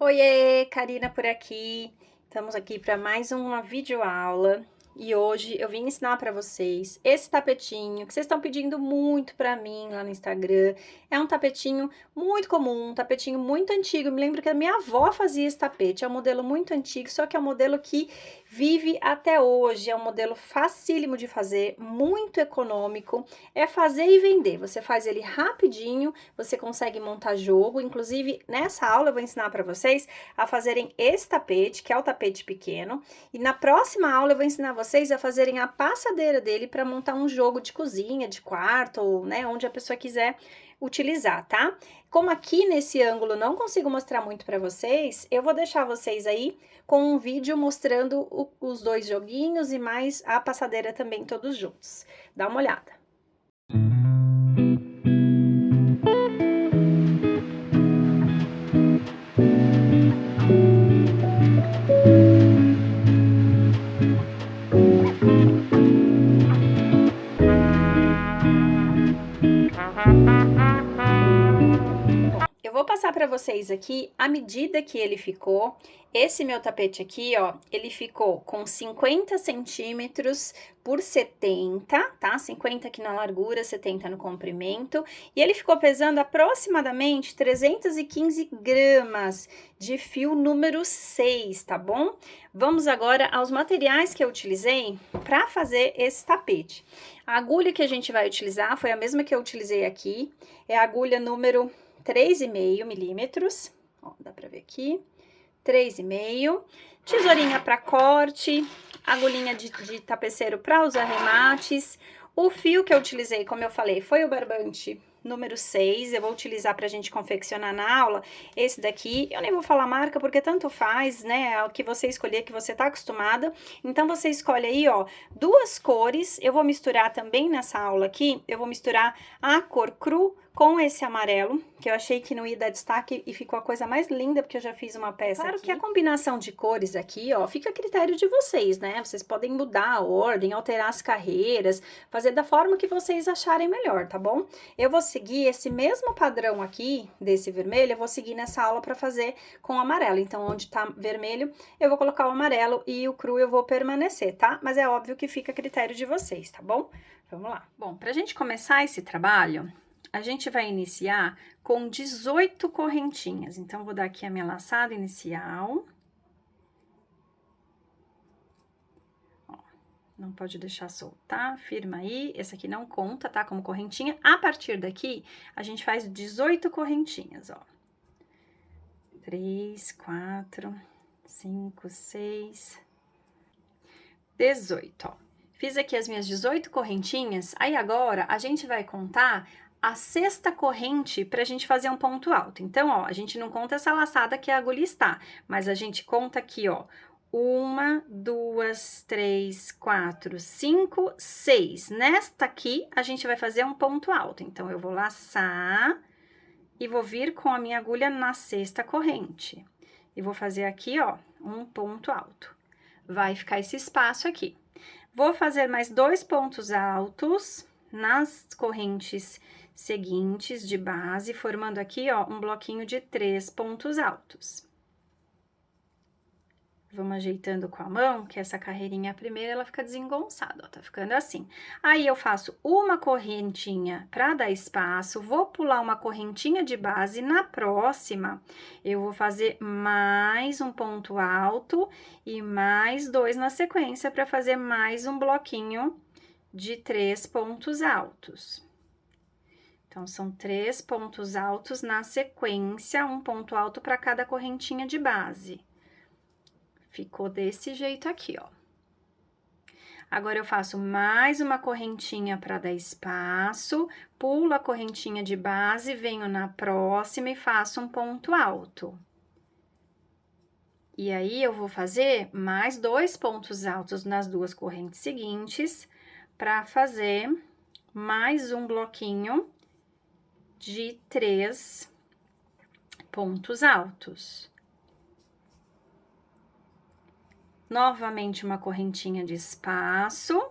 Oiê, Karina por aqui. Estamos aqui para mais uma videoaula e hoje eu vim ensinar para vocês esse tapetinho que vocês estão pedindo muito para mim lá no Instagram. É um tapetinho muito comum, um tapetinho muito antigo. Eu me lembro que a minha avó fazia esse tapete. É um modelo muito antigo, só que é um modelo que vive até hoje. É um modelo facílimo de fazer, muito econômico. É fazer e vender. Você faz ele rapidinho, você consegue montar jogo. Inclusive, nessa aula eu vou ensinar para vocês a fazerem esse tapete, que é o tapete pequeno, e na próxima aula eu vou ensinar vocês a fazerem a passadeira dele para montar um jogo de cozinha, de quarto, ou né, onde a pessoa quiser utilizar, tá? Como aqui nesse ângulo não consigo mostrar muito para vocês, eu vou deixar vocês aí com um vídeo mostrando os dois joguinhos e mais a passadeira também todos juntos. Dá uma olhada. Eu vou passar para vocês aqui a medida que ele ficou. Esse meu tapete aqui, ó, ele ficou com 50 centímetros por 70, tá? 50 aqui na largura, 70 no comprimento. E ele ficou pesando aproximadamente 315 gramas de fio número 6, tá bom? Vamos agora aos materiais que eu utilizei para fazer esse tapete. A agulha que a gente vai utilizar foi a mesma que eu utilizei aqui. É a agulha número 3,5 milímetros, ó, dá pra ver aqui, 3,5, tesourinha para corte, agulhinha de tapeceiro para os arremates, o fio que eu utilizei, como eu falei, foi o barbante número 6, eu vou utilizar pra gente confeccionar na aula, esse daqui, eu nem vou falar marca porque tanto faz, né, é o que você escolher, que você tá acostumada, então você escolhe aí, ó, duas cores, eu vou misturar também nessa aula aqui, eu vou misturar a cor cru com esse amarelo, que eu achei que não ia dar destaque e ficou a coisa mais linda, porque eu já fiz uma peça claro aqui. Que a combinação de cores aqui, ó, fica a critério de vocês, né? Vocês podem mudar a ordem, alterar as carreiras, fazer da forma que vocês acharem melhor, tá bom? Eu vou seguir esse mesmo padrão aqui, desse vermelho, eu vou seguir nessa aula para fazer com o amarelo. Então, onde tá vermelho, eu vou colocar o amarelo e o cru eu vou permanecer, tá? Mas é óbvio que fica a critério de vocês, tá bom? Vamos lá. Bom, pra gente começar esse trabalho, a gente vai iniciar com 18 correntinhas. Então, vou dar aqui a minha laçada inicial. Ó, não pode deixar soltar, firma aí. Essa aqui não conta, tá? Como correntinha. A partir daqui, a gente faz 18 correntinhas, ó. 3, 4, 5, 6, 18, ó. Fiz aqui as minhas 18 correntinhas, aí agora a gente vai contar a sexta corrente pra gente fazer um ponto alto. Então, ó, a gente não conta essa laçada que a agulha está, mas a gente conta aqui, ó, 1, 2, 3, 4, 5, 6. Nesta aqui, a gente vai fazer um ponto alto. Então, eu vou laçar e vou vir com a minha agulha na sexta corrente. E vou fazer aqui, ó, um ponto alto. Vai ficar esse espaço aqui. Vou fazer mais 2 pontos altos nas correntes seguintes de base, formando aqui, ó, um bloquinho de 3 pontos altos. Vamos ajeitando com a mão, que essa carreirinha primeira, ela fica desengonçada, ó, tá ficando assim. Aí, eu faço uma correntinha para dar espaço, vou pular uma correntinha de base, na próxima, eu vou fazer mais um ponto alto e mais 2 na sequência, para fazer mais um bloquinho de 3 pontos altos. Então, são 3 pontos altos na sequência, um ponto alto para cada correntinha de base. Ficou desse jeito aqui, ó. Agora, eu faço mais uma correntinha para dar espaço, pulo a correntinha de base, venho na próxima e faço um ponto alto. E aí, eu vou fazer mais 2 pontos altos nas 2 correntes seguintes, para fazer mais um bloquinho de 3 pontos altos. Novamente, uma correntinha de espaço,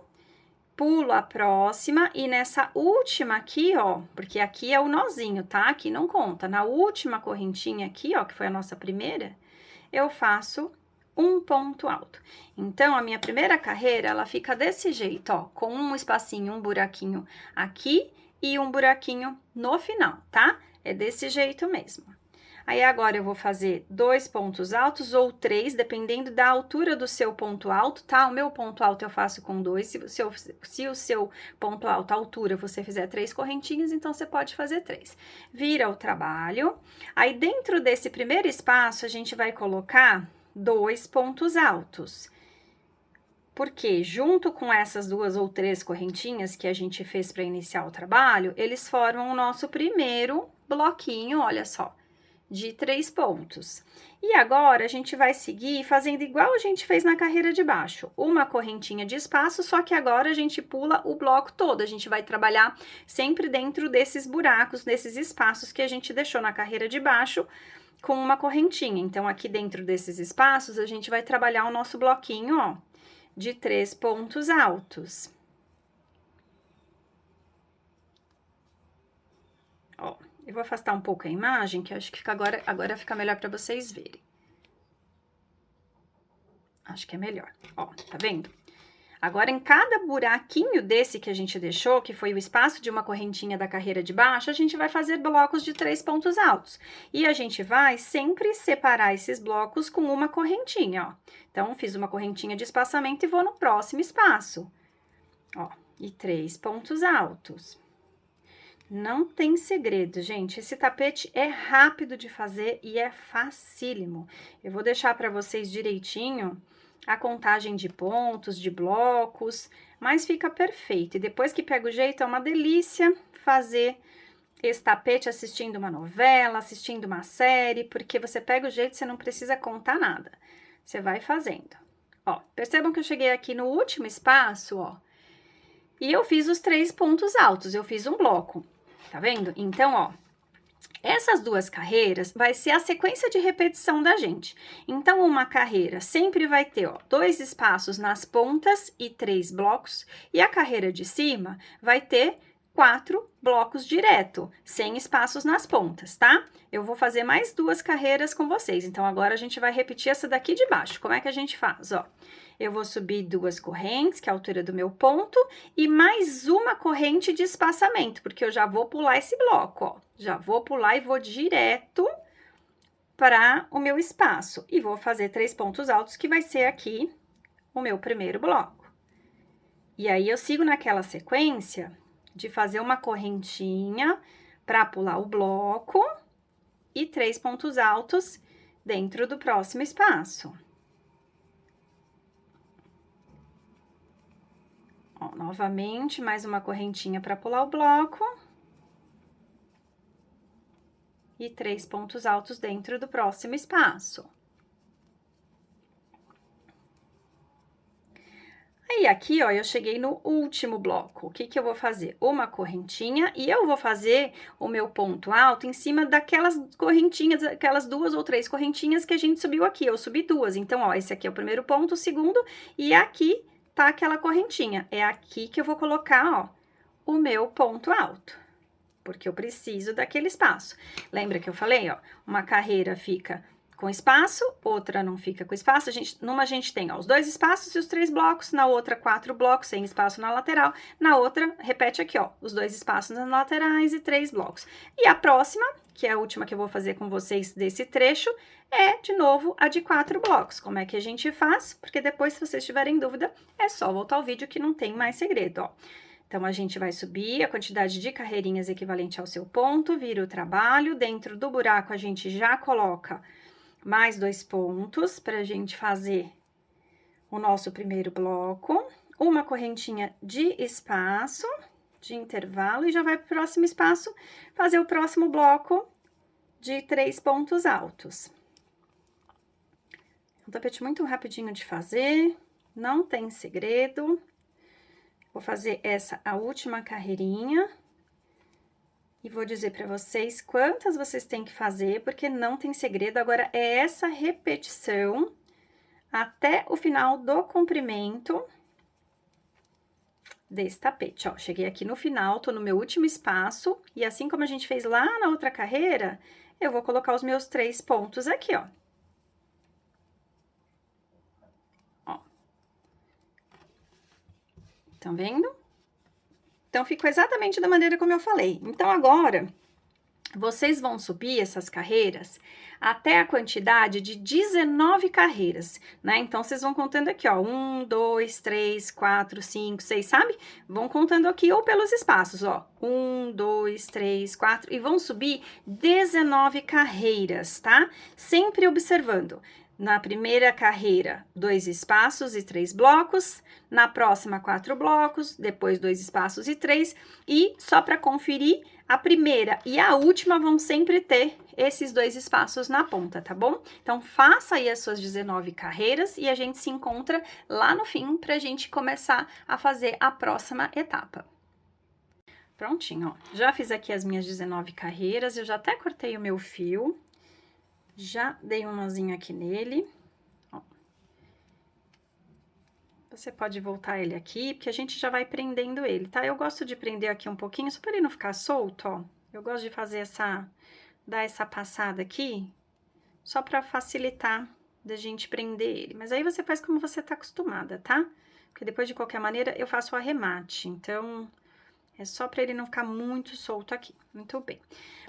pulo a próxima e nessa última aqui, ó, porque aqui é o nozinho, tá? Aqui não conta. Na última correntinha aqui, ó, que foi a nossa primeira, eu faço um ponto alto. Então, a minha primeira carreira, ela fica desse jeito, ó, com um espacinho, um buraquinho aqui e um buraquinho no final, tá? É desse jeito mesmo. Aí, agora, eu vou fazer 2 pontos altos ou 3, dependendo da altura do seu ponto alto, tá? O meu ponto alto eu faço com 2, se o seu ponto alto, a altura, você fizer 3 correntinhas, então você pode fazer 3. Vira o trabalho. Aí, dentro desse primeiro espaço, a gente vai colocar 2 pontos altos. Porque junto com essas 2 ou 3 correntinhas que a gente fez para iniciar o trabalho, eles formam o nosso primeiro bloquinho, olha só, de 3 pontos. E agora, a gente vai seguir fazendo igual a gente fez na carreira de baixo, uma correntinha de espaço, só que agora a gente pula o bloco todo, a gente vai trabalhar sempre dentro desses buracos, desses espaços que a gente deixou na carreira de baixo, com uma correntinha. Então, aqui dentro desses espaços, a gente vai trabalhar o nosso bloquinho, ó, de 3 pontos altos. Ó. Eu vou afastar um pouco a imagem, que eu acho que fica agora fica melhor para vocês verem. Acho que é melhor. Ó, tá vendo? Agora, em cada buraquinho desse que a gente deixou, que foi o espaço de uma correntinha da carreira de baixo, a gente vai fazer blocos de 3 pontos altos. E a gente vai sempre separar esses blocos com uma correntinha, ó. Então, fiz uma correntinha de espaçamento e vou no próximo espaço. Ó, e 3 pontos altos. Não tem segredo, gente. Esse tapete é rápido de fazer e é facílimo. Eu vou deixar para vocês direitinho a contagem de pontos, de blocos, mas fica perfeito. E depois que pega o jeito, é uma delícia fazer esse tapete assistindo uma novela, assistindo uma série, porque você pega o jeito, você não precisa contar nada. Você vai fazendo. Ó, percebam que eu cheguei aqui no último espaço, ó, e eu fiz os 3 pontos altos, eu fiz um bloco. Tá vendo? Então, ó, essas 2 carreiras vai ser a sequência de repetição da gente. Então, uma carreira sempre vai ter, ó, 2 espaços nas pontas e 3 blocos, e a carreira de cima vai ter 4 blocos direto, sem espaços nas pontas, tá? Eu vou fazer mais 2 carreiras com vocês, então agora a gente vai repetir essa daqui de baixo. Como é que a gente faz, ó? Eu vou subir 2 correntes, que é a altura do meu ponto, e mais uma corrente de espaçamento, porque eu já vou pular esse bloco, ó. Já vou pular e vou direto para o meu espaço. E vou fazer 3 pontos altos, que vai ser aqui o meu primeiro bloco. E aí, eu sigo naquela sequência de fazer uma correntinha para pular o bloco e 3 pontos altos dentro do próximo espaço. Ó, novamente, mais uma correntinha para pular o bloco. E 3 pontos altos dentro do próximo espaço. Aí, aqui, ó, eu cheguei no último bloco. O que que eu vou fazer? Uma correntinha e eu vou fazer o meu ponto alto em cima daquelas correntinhas, aquelas 2 ou 3 correntinhas que a gente subiu aqui. Eu subi 2, então, ó, esse aqui é o primeiro ponto, o segundo, e aqui tá aquela correntinha. É aqui que eu vou colocar, ó, o meu ponto alto, porque eu preciso daquele espaço. Lembra que eu falei, ó, uma carreira fica com espaço, outra não fica com espaço. Numa a gente tem, ó, os 2 espaços e os 3 blocos, na outra 4 blocos, sem espaço na lateral, na outra, repete aqui, ó, os 2 espaços nas laterais e 3 blocos. E a próxima, que é a última que eu vou fazer com vocês desse trecho, é, de novo, a de 4 blocos. Como é que a gente faz? Porque depois, se vocês tiverem dúvida, é só voltar ao vídeo que não tem mais segredo, ó. Então, a gente vai subir a quantidade de carreirinhas equivalente ao seu ponto, vira o trabalho, dentro do buraco a gente já coloca mais 2 pontos para a gente fazer o nosso primeiro bloco, uma correntinha de espaço, de intervalo, e já vai para o próximo espaço fazer o próximo bloco de 3 pontos altos. Um tapete muito rapidinho de fazer, não tem segredo. Vou fazer essa, a última carreirinha, e vou dizer para vocês quantas vocês têm que fazer, porque não tem segredo. Agora, é essa repetição até o final do comprimento desse tapete, ó. Cheguei aqui no final, tô no meu último espaço, e assim como a gente fez lá na outra carreira, eu vou colocar os meus 3 pontos aqui, ó. Ó. Estão vendo? Então, ficou exatamente da maneira como eu falei. Então, agora, vocês vão subir essas carreiras até a quantidade de 19 carreiras, né? Então, vocês vão contando aqui, ó, 1, 2, 3, 4, 5, 6, sabe? Vão contando aqui ou pelos espaços, ó, 1, 2, 3, 4, e vão subir 19 carreiras, tá? Sempre observando. Na primeira carreira, 2 espaços e 3 blocos. Na próxima, 4 blocos, depois 2 espaços e 3. E só para conferir, a primeira e a última vão sempre ter esses 2 espaços na ponta, tá bom? Então, faça aí as suas 19 carreiras e a gente se encontra lá no fim para a gente começar a fazer a próxima etapa. Prontinho, ó. Já fiz aqui as minhas 19 carreiras, eu já até cortei o meu fio. Já dei um nozinho aqui nele, ó. Você pode voltar ele aqui, porque a gente já vai prendendo ele, tá? Eu gosto de prender aqui um pouquinho, só para ele não ficar solto, ó. Eu gosto de fazer dar essa passada aqui, só para facilitar da gente prender ele. Mas aí você faz como você tá acostumada, tá? Porque depois, de qualquer maneira, eu faço o arremate, então... É só para ele não ficar muito solto aqui. Muito bem.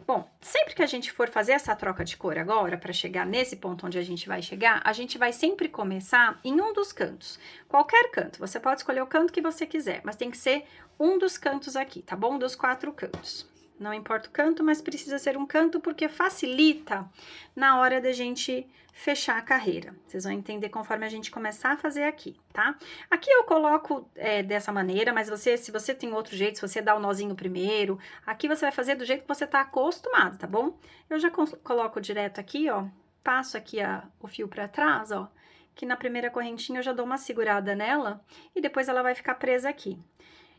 Bom, sempre que a gente for fazer essa troca de cor agora, para chegar nesse ponto onde a gente vai sempre começar em um dos cantos. Qualquer canto, você pode escolher o canto que você quiser, mas tem que ser um dos cantos aqui, tá bom? Dos 4 cantos. Não importa o canto, mas precisa ser um canto porque facilita na hora da gente fechar a carreira. Vocês vão entender conforme a gente começar a fazer aqui, tá? Aqui eu coloco dessa maneira, mas se você tem outro jeito, se você dá o nozinho primeiro, aqui você vai fazer do jeito que você tá acostumado, tá bom? Eu já coloco direto aqui, ó, passo aqui o fio pra trás, ó, que na primeira correntinha eu já dou uma segurada nela e depois ela vai ficar presa aqui.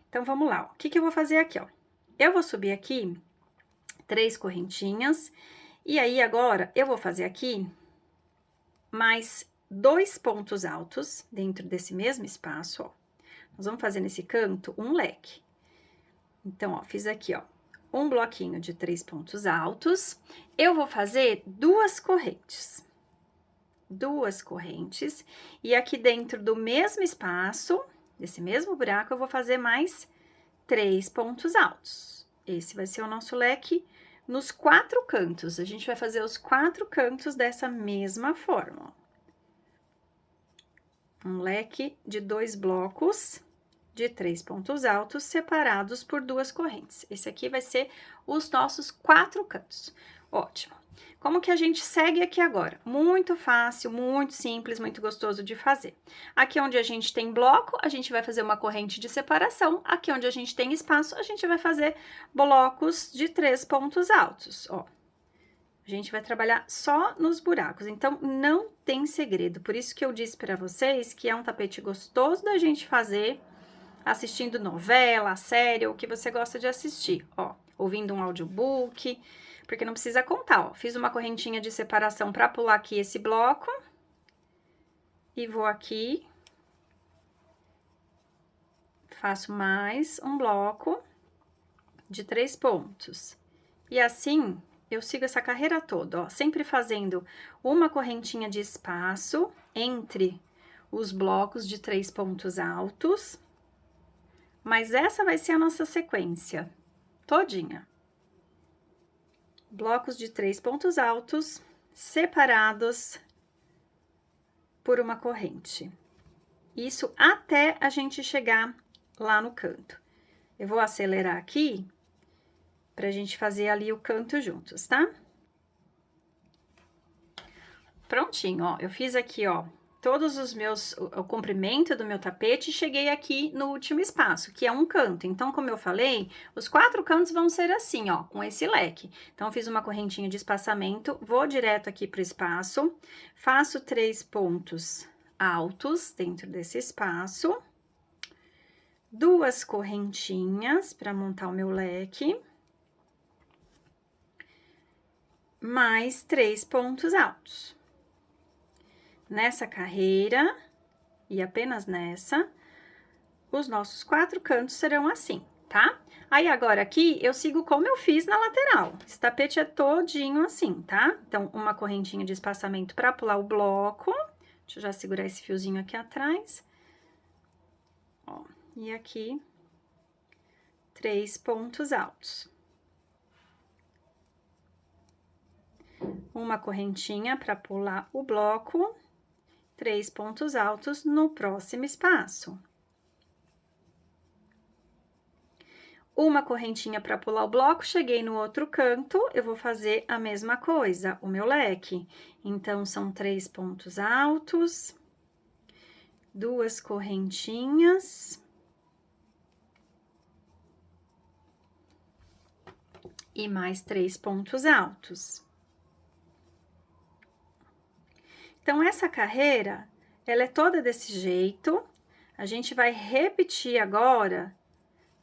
Então, vamos lá, ó. O que que eu vou fazer aqui, ó? Eu vou subir aqui 3 correntinhas, e aí agora eu vou fazer aqui mais 2 pontos altos dentro desse mesmo espaço, ó. Nós vamos fazer nesse canto um leque. Então, ó, fiz aqui, ó, um bloquinho de 3 pontos altos. Eu vou fazer 2 correntes. 2 correntes, e aqui dentro do mesmo espaço, desse mesmo buraco, eu vou fazer mais 3 pontos altos. Esse vai ser o nosso leque nos 4 cantos. A gente vai fazer os 4 cantos dessa mesma forma, ó. Um leque de 2 blocos de 3 pontos altos separados por 2 correntes. Esse aqui vai ser os nossos 4 cantos. Ótimo. Como que a gente segue aqui agora? Muito fácil, muito simples, muito gostoso de fazer. Aqui onde a gente tem bloco, a gente vai fazer uma corrente de separação. Aqui onde a gente tem espaço, a gente vai fazer blocos de 3 pontos altos, ó. A gente vai trabalhar só nos buracos, então não tem segredo. Por isso que eu disse para vocês que é um tapete gostoso da gente fazer assistindo novela, série, ou o que você gosta de assistir, ó. Ouvindo um audiobook, porque não precisa contar, ó. Fiz uma correntinha de separação para pular aqui esse bloco. E vou aqui. Faço mais um bloco de 3 pontos. E assim, eu sigo essa carreira toda, ó. Sempre fazendo uma correntinha de espaço entre os blocos de 3 pontos altos. Mas essa vai ser a nossa sequência todinha. Blocos de 3 pontos altos, separados por uma corrente. Isso até a gente chegar lá no canto. Eu vou acelerar aqui, pra gente fazer ali o canto juntos, tá? Prontinho, ó, eu fiz aqui, ó, todos os meus, o comprimento do meu tapete, cheguei aqui no último espaço, que é um canto. Então, como eu falei, os 4 cantos vão ser assim, ó, com esse leque. Então, eu fiz uma correntinha de espaçamento, vou direto aqui pro espaço, faço 3 pontos altos dentro desse espaço, 2 correntinhas para montar o meu leque, mais 3 pontos altos. Nessa carreira, e apenas nessa, os nossos 4 cantos serão assim, tá? Aí, agora aqui, eu sigo como eu fiz na lateral. Esse tapete é todinho assim, tá? Então, uma correntinha de espaçamento pra pular o bloco. Deixa eu já segurar esse fiozinho aqui atrás. Ó, e aqui, 3 pontos altos. Uma correntinha pra pular o bloco, 3 pontos altos no próximo espaço. Uma correntinha para pular o bloco, cheguei no outro canto, eu vou fazer a mesma coisa, o meu leque. Então, são 3 pontos altos, 2 correntinhas. E mais 3 pontos altos. Então, essa carreira, ela é toda desse jeito. A gente vai repetir agora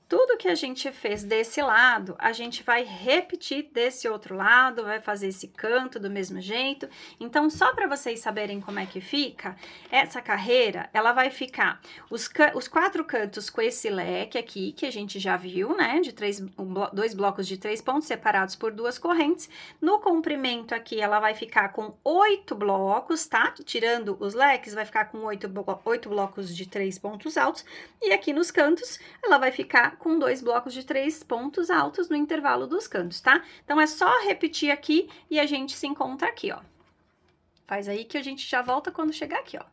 tudo que a gente fez desse lado, a gente vai repetir desse outro lado, vai fazer esse canto do mesmo jeito. Então, só para vocês saberem como é que fica, essa carreira, ela vai ficar os 4 cantos com esse leque aqui, que a gente já viu, né, de 2 blocos de 3 pontos separados por 2 correntes. No comprimento aqui, ela vai ficar com 8 blocos, tá? Tirando os leques, vai ficar com 8 blocos de 3 pontos altos. E aqui nos cantos, ela vai ficar com 2 blocos de 3 pontos altos no intervalo dos cantos, tá? Então, é só repetir aqui e a gente se encontra aqui, ó. Faz aí que a gente já volta quando chegar aqui, ó.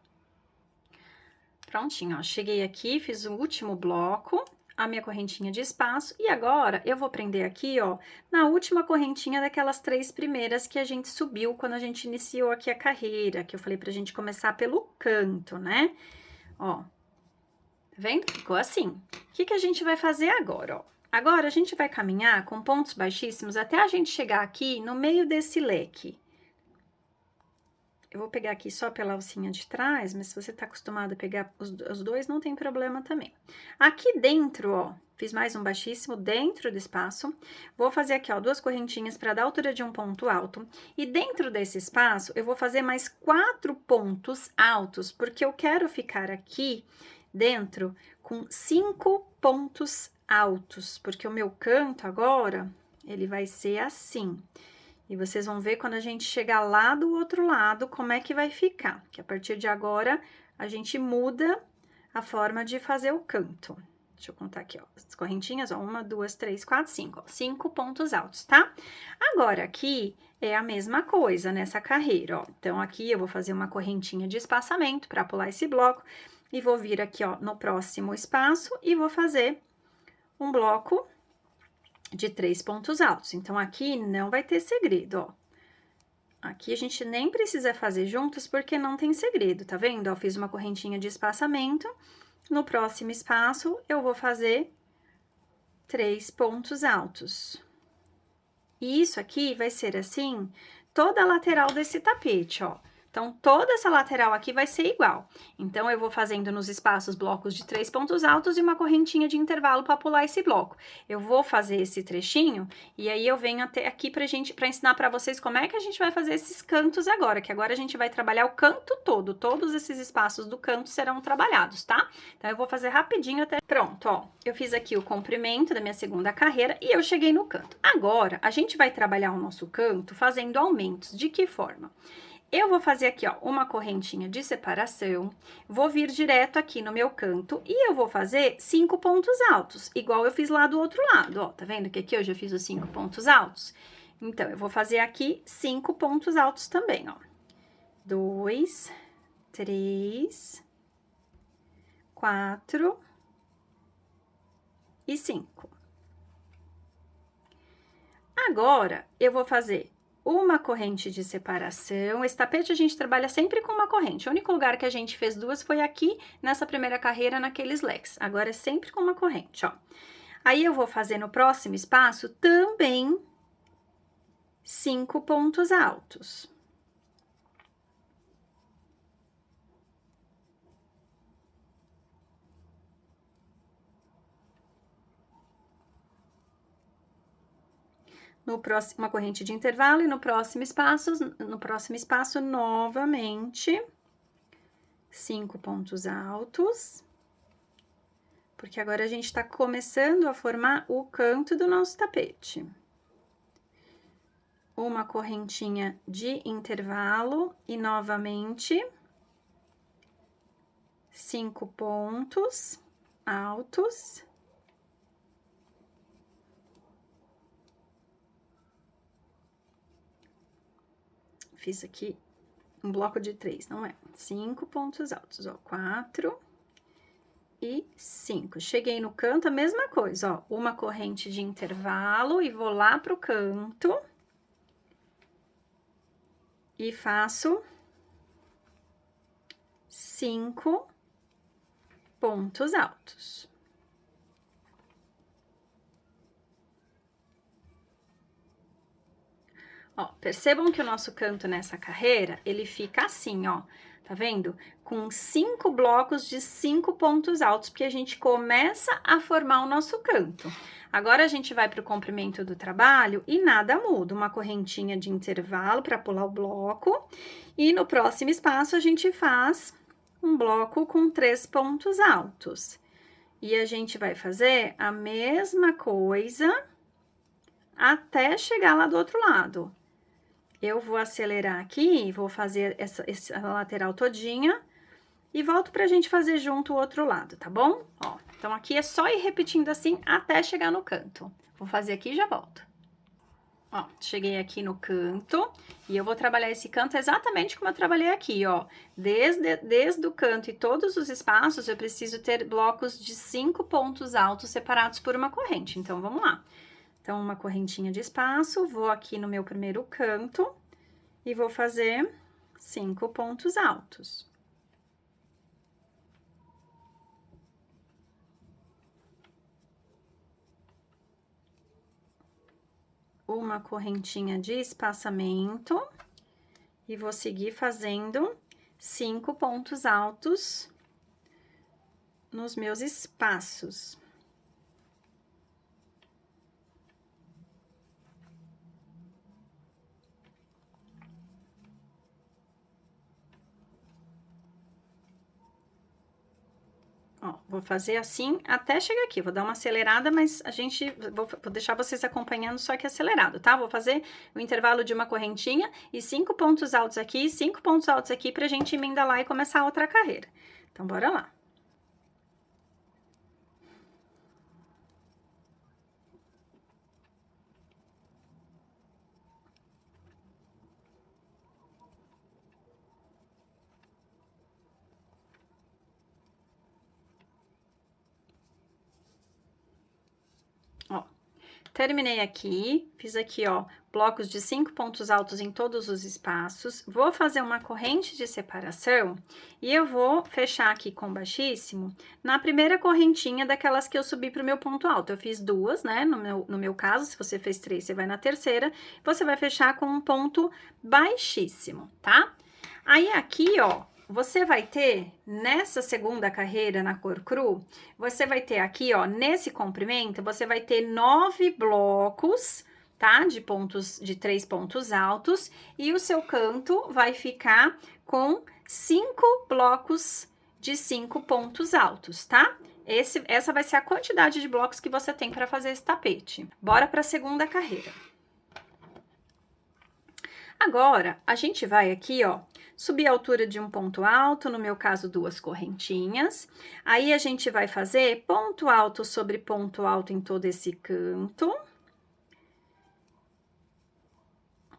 Prontinho, ó. Cheguei aqui, fiz o último bloco, a minha correntinha de espaço, e agora eu vou prender aqui, ó, na última correntinha daquelas 3 primeiras que a gente subiu quando a gente iniciou aqui a carreira, que eu falei pra gente começar pelo canto, né? Ó. Tá vendo? Ficou assim. O que a gente vai fazer agora, ó? Agora, a gente vai caminhar com pontos baixíssimos até a gente chegar aqui no meio desse leque. Eu vou pegar aqui só pela alcinha de trás, mas se você tá acostumado a pegar os dois, não tem problema também. Aqui dentro, ó, fiz mais um baixíssimo dentro do espaço. Vou fazer aqui, ó, 2 correntinhas para dar a altura de um ponto alto. E dentro desse espaço, eu vou fazer mais 4 pontos altos, porque eu quero ficar aqui dentro com 5 pontos altos, porque o meu canto agora, ele vai ser assim. E vocês vão ver quando a gente chegar lá do outro lado, como é que vai ficar. Que a partir de agora, a gente muda a forma de fazer o canto. Deixa eu contar aqui, ó, as correntinhas, ó, 1, 2, 3, 4, 5, ó, 5 pontos altos, tá? Agora, aqui é a mesma coisa nessa carreira, ó. Então, aqui eu vou fazer uma correntinha de espaçamento para pular esse bloco. E vou vir aqui, ó, no próximo espaço e vou fazer um bloco de 3 pontos altos. Então, aqui não vai ter segredo, ó. Aqui a gente nem precisa fazer juntos porque não tem segredo, tá vendo? Ó, fiz uma correntinha de espaçamento. No próximo espaço, eu vou fazer 3 pontos altos. E isso aqui vai ser assim, toda a lateral desse tapete, ó. Então, toda essa lateral aqui vai ser igual. Então, eu vou fazendo nos espaços blocos de 3 pontos altos e uma correntinha de intervalo para pular esse bloco. Eu vou fazer esse trechinho e aí eu venho até aqui para ensinar para vocês como é que a gente vai fazer esses cantos agora, que agora a gente vai trabalhar o canto todo. Todos esses espaços do canto serão trabalhados, tá? Então, eu vou fazer rapidinho até... Pronto, ó. Eu fiz aqui o comprimento da minha segunda carreira e eu cheguei no canto. Agora, a gente vai trabalhar o nosso canto fazendo aumentos. De que forma? Eu vou fazer aqui, ó, uma correntinha de separação, vou vir direto aqui no meu canto e eu vou fazer 5 pontos altos, igual eu fiz lá do outro lado, ó, tá vendo que aqui eu já fiz os 5 pontos altos? Então, eu vou fazer aqui 5 pontos altos também, ó. 2, 3, 4 e 5. Agora, eu vou fazer uma corrente de separação. Esse tapete a gente trabalha sempre com uma corrente. O único lugar que a gente fez 2 foi aqui, nessa primeira carreira, naqueles leques. Agora, é sempre com uma corrente, ó. Aí, eu vou fazer no próximo espaço também 5 pontos altos. No próximo, uma corrente de intervalo e no próximo espaço, novamente, 5 pontos altos. porque agora a gente tá começando a formar o canto do nosso tapete. Uma correntinha de intervalo e novamente 5 pontos altos. Fiz aqui um bloco de 3, não é? 5 pontos altos, ó, 4 e 5. Cheguei no canto, a mesma coisa, ó, uma corrente de intervalo e vou lá pro canto. E faço 5 pontos altos. Ó, percebam que o nosso canto nessa carreira, ele fica assim, ó, tá vendo? Com 5 blocos de 5 pontos altos, porque a gente começa a formar o nosso canto. Agora, a gente vai para o comprimento do trabalho e nada muda. Uma correntinha de intervalo para pular o bloco. E no próximo espaço, a gente faz um bloco com 3 pontos altos. E a gente vai fazer a mesma coisa até chegar lá do outro lado. Eu vou acelerar aqui, vou fazer essa lateral todinha e volto pra gente fazer junto o outro lado, tá bom? Ó, então aqui é só ir repetindo assim até chegar no canto. Vou fazer aqui e já volto. Ó, cheguei aqui no canto e eu vou trabalhar esse canto exatamente como eu trabalhei aqui, ó. Desde o canto e todos os espaços, eu preciso ter blocos de 5 pontos altos separados por uma corrente. Então, vamos lá. Então, uma correntinha de espaço, vou aqui no meu primeiro canto e vou fazer 5 pontos altos. Uma correntinha de espaçamento e vou seguir fazendo 5 pontos altos nos meus espaços. Ó, vou fazer assim até chegar aqui, vou dar uma acelerada, mas vou deixar vocês acompanhando só que acelerado, tá? Vou fazer o intervalo de uma correntinha e 5 pontos altos aqui, 5 pontos altos aqui pra gente emendar lá e começar a outra carreira. Então, bora lá. Ó, terminei aqui, fiz aqui, ó, blocos de 5 pontos altos em todos os espaços. Vou fazer uma corrente de separação e eu vou fechar aqui com baixíssimo na primeira correntinha daquelas que eu subi pro meu ponto alto. Eu fiz 2, né, no meu caso, se você fez 3, você vai na terceira. Você vai fechar com um ponto baixíssimo, tá? Aí, aqui, ó, você vai ter, nessa segunda carreira na cor cru, você vai ter aqui, ó, nesse comprimento, você vai ter 9 blocos, tá? De 3 pontos altos, e o seu canto vai ficar com 5 blocos de 5 pontos altos, tá? Essa vai ser a quantidade de blocos que você tem para fazer esse tapete. Bora para a segunda carreira. Agora, a gente vai aqui, ó, subir a altura de um ponto alto, no meu caso, 2 correntinhas. Aí, a gente vai fazer ponto alto sobre ponto alto em todo esse canto.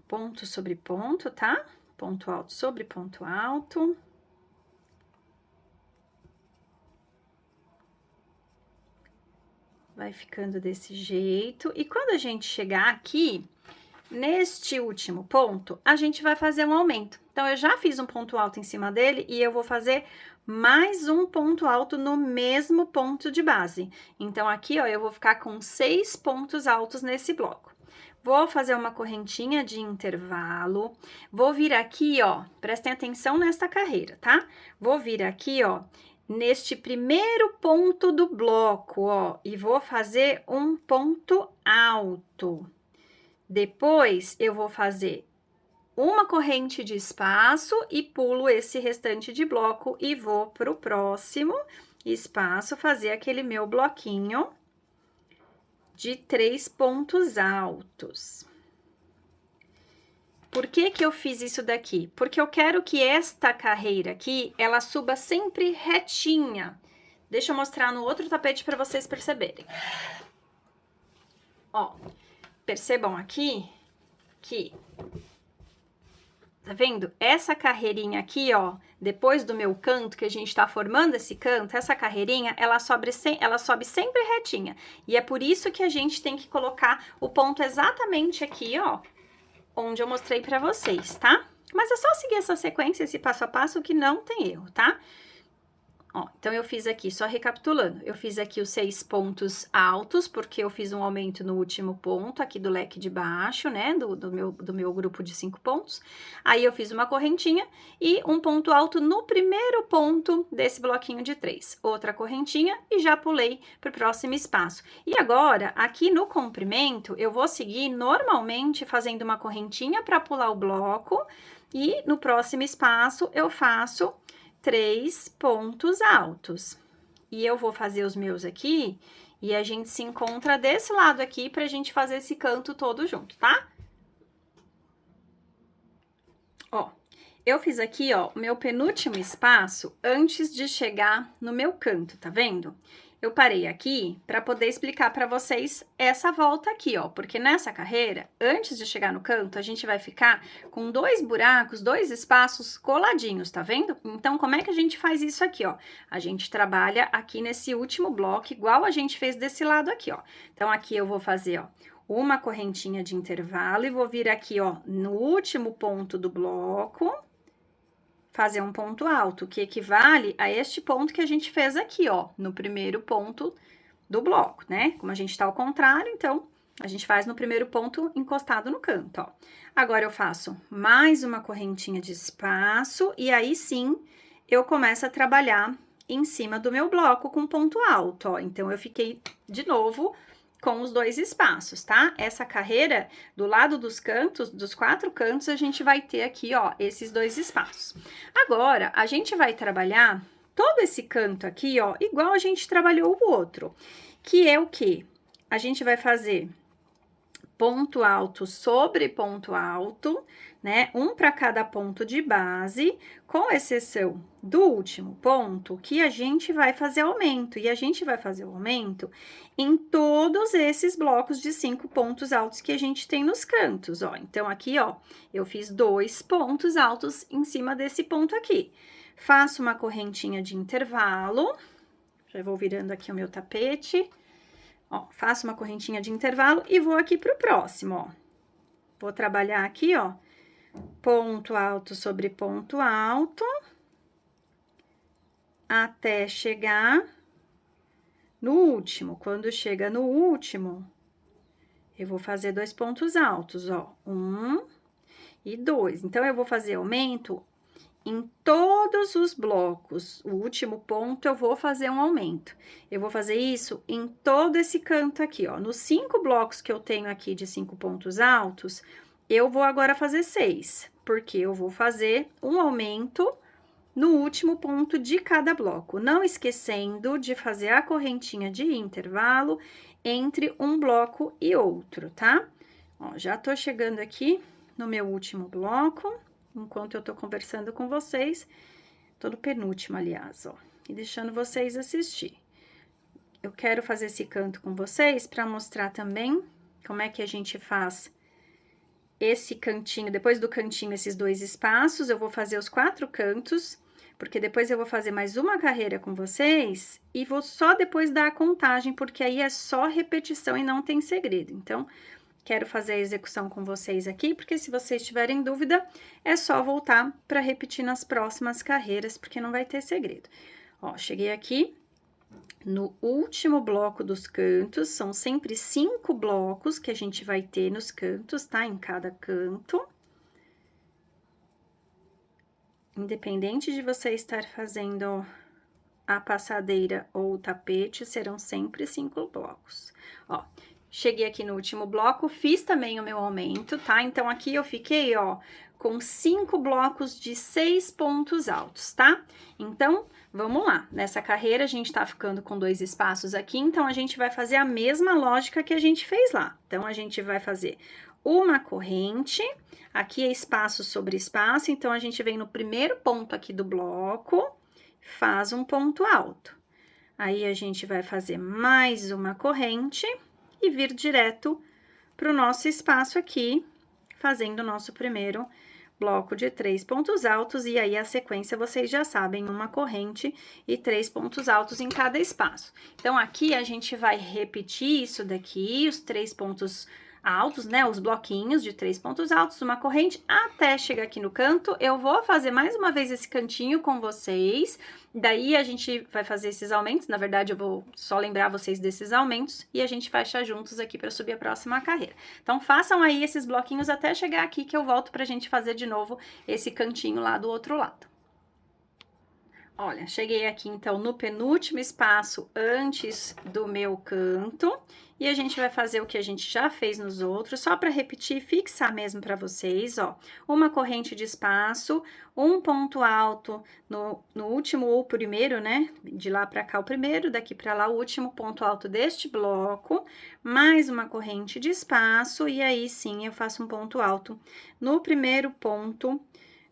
Ponto sobre ponto, tá? Ponto alto sobre ponto alto. Vai ficando desse jeito. E quando a gente chegar aqui, neste último ponto, a gente vai fazer um aumento. Então, eu já fiz um ponto alto em cima dele e eu vou fazer mais um ponto alto no mesmo ponto de base. Então, aqui, ó, eu vou ficar com 6 pontos altos nesse bloco. Vou fazer uma correntinha de intervalo, vou vir aqui, ó, prestem atenção nesta carreira, tá? Vou vir aqui, ó, neste primeiro ponto do bloco, ó, e vou fazer um ponto alto. Depois, eu vou fazer uma corrente de espaço e pulo esse restante de bloco e vou pro próximo espaço, fazer aquele meu bloquinho de 3 pontos altos. Por que que eu fiz isso daqui? Porque eu quero que esta carreira aqui, ela suba sempre retinha. Deixa eu mostrar no outro tapete para vocês perceberem. Ó, percebam aqui que, tá vendo? Essa carreirinha aqui, ó, depois do meu canto, que a gente tá formando esse canto, essa carreirinha, ela sobe sempre retinha. E é por isso que a gente tem que colocar o ponto exatamente aqui, ó, onde eu mostrei pra vocês, tá? Mas é só seguir essa sequência, esse passo a passo, que não tem erro, tá? Ó, então, eu fiz aqui, só recapitulando, eu fiz aqui os 6 pontos altos, porque eu fiz um aumento no último ponto aqui do leque de baixo, né, do meu grupo de 5 pontos. Aí, eu fiz uma correntinha e um ponto alto no primeiro ponto desse bloquinho de 3. Outra correntinha e já pulei pro próximo espaço. E agora, aqui no comprimento, eu vou seguir normalmente fazendo uma correntinha para pular o bloco e no próximo espaço eu faço 3 pontos altos. E eu vou fazer os meus aqui e a gente se encontra desse lado aqui pra gente fazer esse canto todo junto, tá? Ó, eu fiz aqui, ó, o meu penúltimo espaço antes de chegar no meu canto, tá vendo? Eu parei aqui para poder explicar para vocês essa volta aqui, ó, porque nessa carreira, antes de chegar no canto, a gente vai ficar com 2 buracos, 2 espaços coladinhos, tá vendo? Então, como é que a gente faz isso aqui, ó? A gente trabalha aqui nesse último bloco, igual a gente fez desse lado aqui, ó. Então, aqui eu vou fazer, ó, uma correntinha de intervalo e vou vir aqui, ó, no último ponto do bloco, fazer um ponto alto, que equivale a este ponto que a gente fez aqui, ó, no primeiro ponto do bloco, né? Como a gente tá ao contrário, então, a gente faz no primeiro ponto encostado no canto, ó. Agora, eu faço mais uma correntinha de espaço e aí sim, eu começo a trabalhar em cima do meu bloco com ponto alto, ó. Então, eu fiquei, de novo, com os 2 espaços, tá? Essa carreira, do lado dos cantos, dos 4 cantos, a gente vai ter aqui, ó, esses 2 espaços. Agora, a gente vai trabalhar todo esse canto aqui, ó, igual a gente trabalhou o outro, que é o quê? A gente vai fazer ponto alto sobre ponto alto, né? Um para cada ponto de base, com exceção do último ponto, que a gente vai fazer aumento. E a gente vai fazer o aumento em todos esses blocos de 5 pontos altos que a gente tem nos cantos, ó. Então, aqui, ó, eu fiz 2 pontos altos em cima desse ponto aqui. Faço uma correntinha de intervalo, já vou virando aqui o meu tapete. Ó, faço uma correntinha de intervalo e vou aqui pro próximo, ó. Vou trabalhar aqui, ó, ponto alto sobre ponto alto, até chegar no último. Quando chega no último, eu vou fazer 2 pontos altos, ó, 1 e 2. Então, eu vou fazer aumento em todos os blocos. O último ponto, eu vou fazer um aumento. Eu vou fazer isso em todo esse canto aqui, ó. Nos 5 blocos que eu tenho aqui de 5 pontos altos, eu vou agora fazer 6, porque eu vou fazer um aumento no último ponto de cada bloco. Não esquecendo de fazer a correntinha de intervalo entre um bloco e outro, tá? Ó, já tô chegando aqui no meu último bloco. Enquanto eu tô conversando com vocês, tô no penúltimo, aliás, ó, e deixando vocês assistir. Eu quero fazer esse canto com vocês para mostrar também como é que a gente faz esse cantinho, depois do cantinho, esses 2 espaços, eu vou fazer os 4 cantos, porque depois eu vou fazer mais uma carreira com vocês e vou só depois dar a contagem, porque aí é só repetição e não tem segredo. Então, quero fazer a execução com vocês aqui, porque se vocês tiverem dúvida, é só voltar para repetir nas próximas carreiras, porque não vai ter segredo. Ó, cheguei aqui no último bloco dos cantos, são sempre 5 blocos que a gente vai ter nos cantos, tá? Em cada canto. Independente de você estar fazendo a passadeira ou o tapete, serão sempre 5 blocos. Ó, cheguei aqui no último bloco, fiz também o meu aumento, tá? Então, aqui eu fiquei, ó, com 5 blocos de 6 pontos altos, tá? Então, vamos lá. Nessa carreira, a gente tá ficando com 2 espaços aqui, então a gente vai fazer a mesma lógica que a gente fez lá. Então, a gente vai fazer uma corrente, aqui é espaço sobre espaço, então a gente vem no primeiro ponto aqui do bloco, faz um ponto alto. Aí, a gente vai fazer mais uma corrente e vir direto para o nosso espaço aqui, fazendo o nosso primeiro bloco de 3 pontos altos, e aí a sequência vocês já sabem, uma corrente e 3 pontos altos em cada espaço. Então, aqui a gente vai repetir isso daqui, os 3 pontos altos, né, os bloquinhos de 3 pontos altos, uma corrente, até chegar aqui no canto. Eu vou fazer mais uma vez esse cantinho com vocês, daí a gente vai fazer esses aumentos, na verdade eu vou só lembrar vocês desses aumentos, e a gente fecha juntos aqui para subir a próxima carreira. Então, façam aí esses bloquinhos até chegar aqui, que eu volto pra gente fazer de novo esse cantinho lá do outro lado. Olha, cheguei aqui então no penúltimo espaço antes do meu canto, e a gente vai fazer o que a gente já fez nos outros, só para repetir e fixar mesmo para vocês, ó. Uma corrente de espaço, um ponto alto no último ou primeiro, né? De lá para cá o primeiro, daqui para lá o último ponto alto deste bloco, mais uma corrente de espaço, e aí sim eu faço um ponto alto no primeiro ponto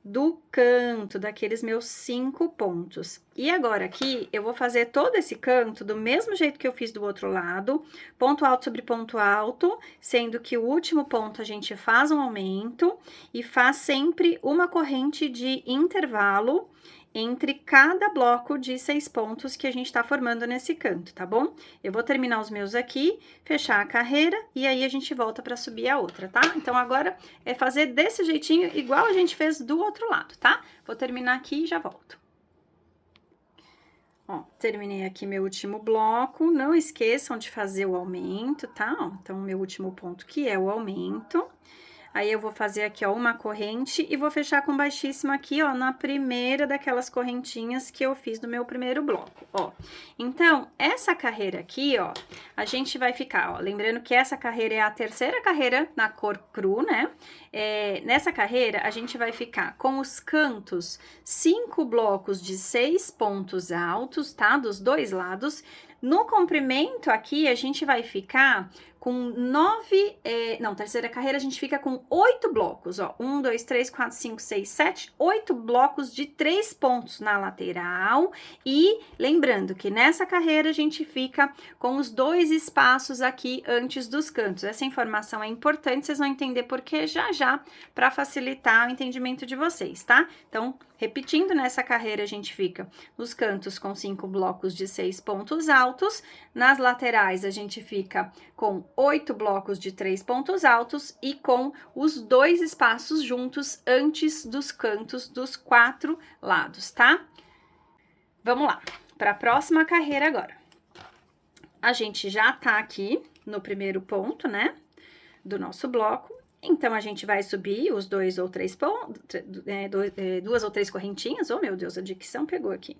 do canto, daqueles meus 5 pontos. E agora aqui, eu vou fazer todo esse canto do mesmo jeito que eu fiz do outro lado, ponto alto sobre ponto alto, sendo que o último ponto a gente faz um aumento e faz sempre uma corrente de intervalo entre cada bloco de 6 pontos que a gente tá formando nesse canto, tá bom? Eu vou terminar os meus aqui, fechar a carreira, e aí a gente volta pra subir a outra, tá? Então, agora é fazer desse jeitinho, igual a gente fez do outro lado, tá? Vou terminar aqui e já volto. Ó, terminei aqui meu último bloco, não esqueçam de fazer o aumento, tá? Ó, então, meu último ponto que é o aumento. Aí, eu vou fazer aqui, ó, uma corrente e vou fechar com baixíssimo aqui, ó, na primeira daquelas correntinhas que eu fiz do meu primeiro bloco, ó. Então, essa carreira aqui, ó, a gente vai ficar, ó, lembrando que essa carreira é a terceira carreira na cor cru, né? Nessa carreira, a gente vai ficar com os cantos 5 blocos de 6 pontos altos, tá? Dos dois lados. No comprimento aqui, a gente vai ficar com 9, terceira carreira a gente fica com 8 blocos, ó, 1, 2, 3, 4, 5, 6, 7, 8 blocos de 3 pontos na lateral, e lembrando que nessa carreira a gente fica com os 2 espaços aqui antes dos cantos. Essa informação é importante, vocês vão entender porque já, para facilitar o entendimento de vocês, tá? Então, repetindo, nessa carreira a gente fica nos cantos com 5 blocos de 6 pontos altos, nas laterais a gente fica com 8 blocos de 3 pontos altos e com os 2 espaços juntos antes dos cantos dos 4 lados, tá? Vamos lá, para a próxima carreira agora. A gente já tá aqui no primeiro ponto, né, do nosso bloco. Então, a gente vai subir os 2 ou 3 pontos, 2 ou 3 correntinhas. Oh, meu Deus, a dicção pegou aqui.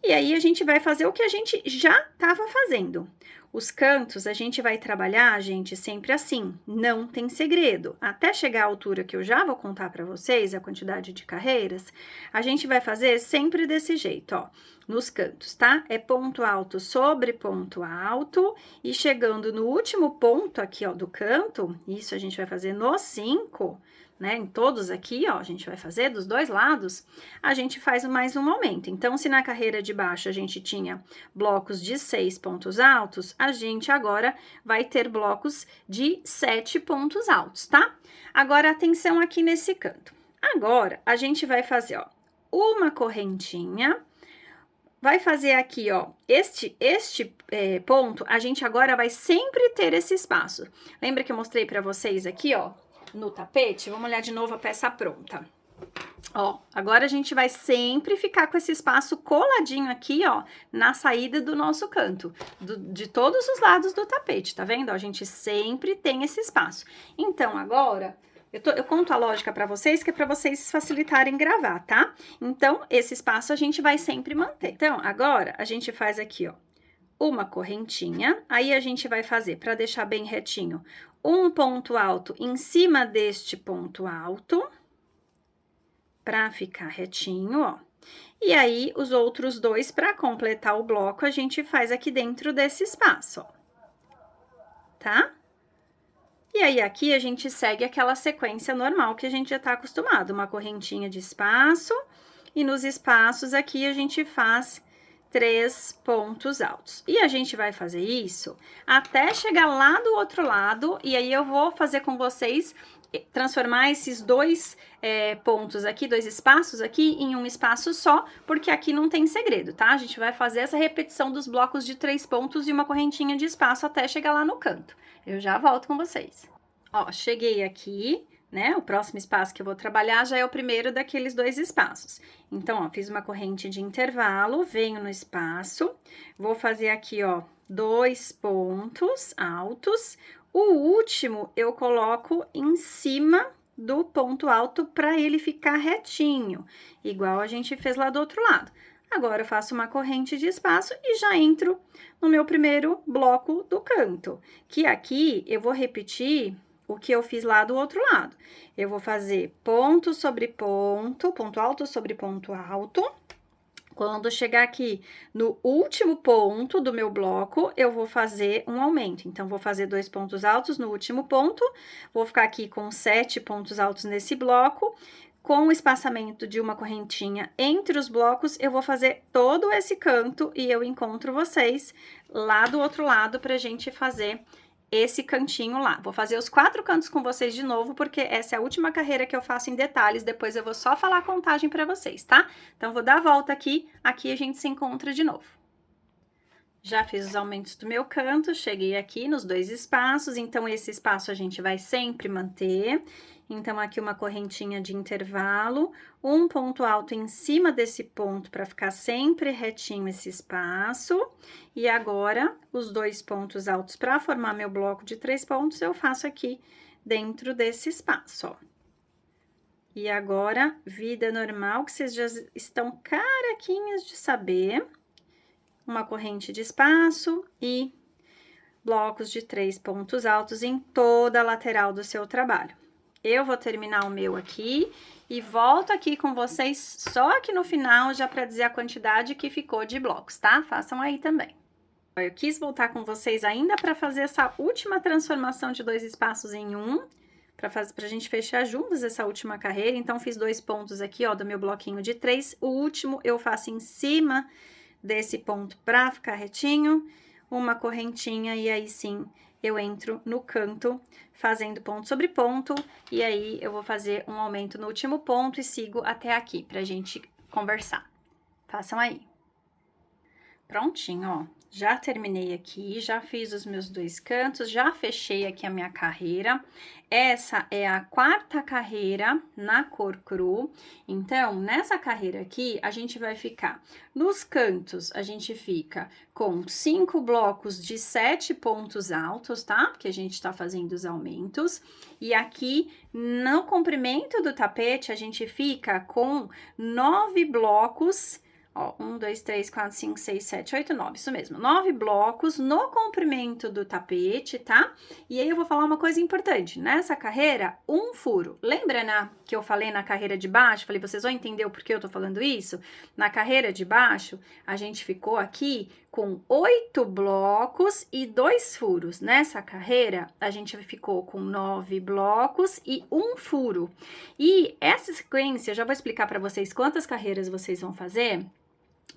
E aí, a gente vai fazer o que a gente já estava fazendo. Os cantos, a gente vai trabalhar, gente, sempre assim, não tem segredo. Até chegar à altura que eu já vou contar para vocês, a quantidade de carreiras, a gente vai fazer sempre desse jeito, ó, nos cantos, tá? É ponto alto sobre ponto alto, e chegando no último ponto aqui, ó, do canto, isso a gente vai fazer nos 5, né, em todos aqui, ó, a gente vai fazer dos dois lados, a gente faz mais um aumento. Então, se na carreira de baixo a gente tinha blocos de 6 pontos altos, a gente agora vai ter blocos de 7 pontos altos, tá? Agora, atenção aqui nesse canto. Agora, a gente vai fazer, ó, uma correntinha, vai fazer aqui, ó, este ponto, a gente agora vai sempre ter esse espaço. Lembra que eu mostrei pra vocês aqui, ó, no tapete? Vamos olhar de novo a peça pronta. Ó, agora a gente vai sempre ficar com esse espaço coladinho aqui, ó, na saída do nosso canto, de todos os lados do tapete, tá vendo? Ó, a gente sempre tem esse espaço. Então, agora, eu conto a lógica pra vocês, que é pra vocês facilitarem gravar, tá? Então, esse espaço a gente vai sempre manter. Então, agora, a gente faz aqui, ó, uma correntinha, aí a gente vai fazer, pra deixar bem retinho, um ponto alto em cima deste ponto alto, pra ficar retinho, ó. E aí, os outros dois, pra completar o bloco, a gente faz aqui dentro desse espaço, ó. Tá? E aí, aqui a gente segue aquela sequência normal que a gente já tá acostumado, uma correntinha de espaço, e nos espaços aqui a gente faz 3 pontos altos. E a gente vai fazer isso até chegar lá do outro lado, e aí eu vou fazer com vocês transformar esses dois pontos aqui, dois espaços aqui, em um espaço só, porque aqui não tem segredo, tá? A gente vai fazer essa repetição dos blocos de 3 pontos e uma correntinha de espaço até chegar lá no canto. Eu já volto com vocês. Ó, cheguei aqui, né? O próximo espaço que eu vou trabalhar já é o primeiro daqueles dois espaços. Então, ó, fiz uma corrente de intervalo, venho no espaço, vou fazer aqui, ó, 2 pontos altos. O último eu coloco em cima do ponto alto para ele ficar retinho, igual a gente fez lá do outro lado. Agora, eu faço uma corrente de espaço e já entro no meu primeiro bloco do canto, que aqui eu vou repetir o que eu fiz lá do outro lado. Eu vou fazer ponto sobre ponto, ponto alto sobre ponto alto. Quando chegar aqui no último ponto do meu bloco, eu vou fazer um aumento. Então, vou fazer 2 pontos altos no último ponto, vou ficar aqui com 7 pontos altos nesse bloco. Com o espaçamento de uma correntinha entre os blocos, eu vou fazer todo esse canto e eu encontro vocês lá do outro lado pra gente fazer esse cantinho lá. Vou fazer os 4 cantos com vocês de novo, porque essa é a última carreira que eu faço em detalhes, depois eu vou só falar a contagem pra vocês, tá? Então, vou dar a volta aqui a gente se encontra de novo. Já fiz os aumentos do meu canto, cheguei aqui nos 2 espaços, então esse espaço a gente vai sempre manter. Então, aqui uma correntinha de intervalo, um ponto alto em cima desse ponto para ficar sempre retinho esse espaço. E agora, os 2 pontos altos para formar meu bloco de 3 pontos, eu faço aqui dentro desse espaço, ó. E agora, vida normal, que vocês já estão carequinhas de saber. Uma corrente de espaço e blocos de 3 pontos altos em toda a lateral do seu trabalho. Eu vou terminar o meu aqui e volto aqui com vocês só aqui no final, já para dizer a quantidade que ficou de blocos, tá? Façam aí também. Eu quis voltar com vocês ainda para fazer essa última transformação de 2 espaços em um, pra gente fechar juntos essa última carreira. Então, fiz 2 pontos aqui, ó, do meu bloquinho de 3. O último eu faço em cima desse ponto pra ficar retinho, uma correntinha, e aí sim eu entro no canto fazendo ponto sobre ponto, e aí eu vou fazer um aumento no último ponto e sigo até aqui pra gente conversar. Façam aí. Prontinho, ó. Já terminei aqui, já fiz os meus 2 cantos, já fechei aqui a minha carreira. Essa é a 4ª carreira na cor cru. Então, nessa carreira aqui, a gente vai ficar nos cantos, a gente fica com 5 blocos de 7 pontos altos, tá? Porque a gente tá fazendo os aumentos. E aqui, no comprimento do tapete, a gente fica com 9 blocos. Ó, 1, 2, 3, 4, 5, 6, 7, 8, 9, isso mesmo, 9 blocos no comprimento do tapete, tá? E aí eu vou falar uma coisa importante, nessa carreira, um furo. Lembra que eu falei na carreira de baixo? Falei, vocês vão entender o porquê eu tô falando isso? Na carreira de baixo, a gente ficou aqui com 8 blocos e 2 furos. Nessa carreira, a gente ficou com 9 blocos e 1 furo. E essa sequência, eu já vou explicar para vocês quantas carreiras vocês vão fazer.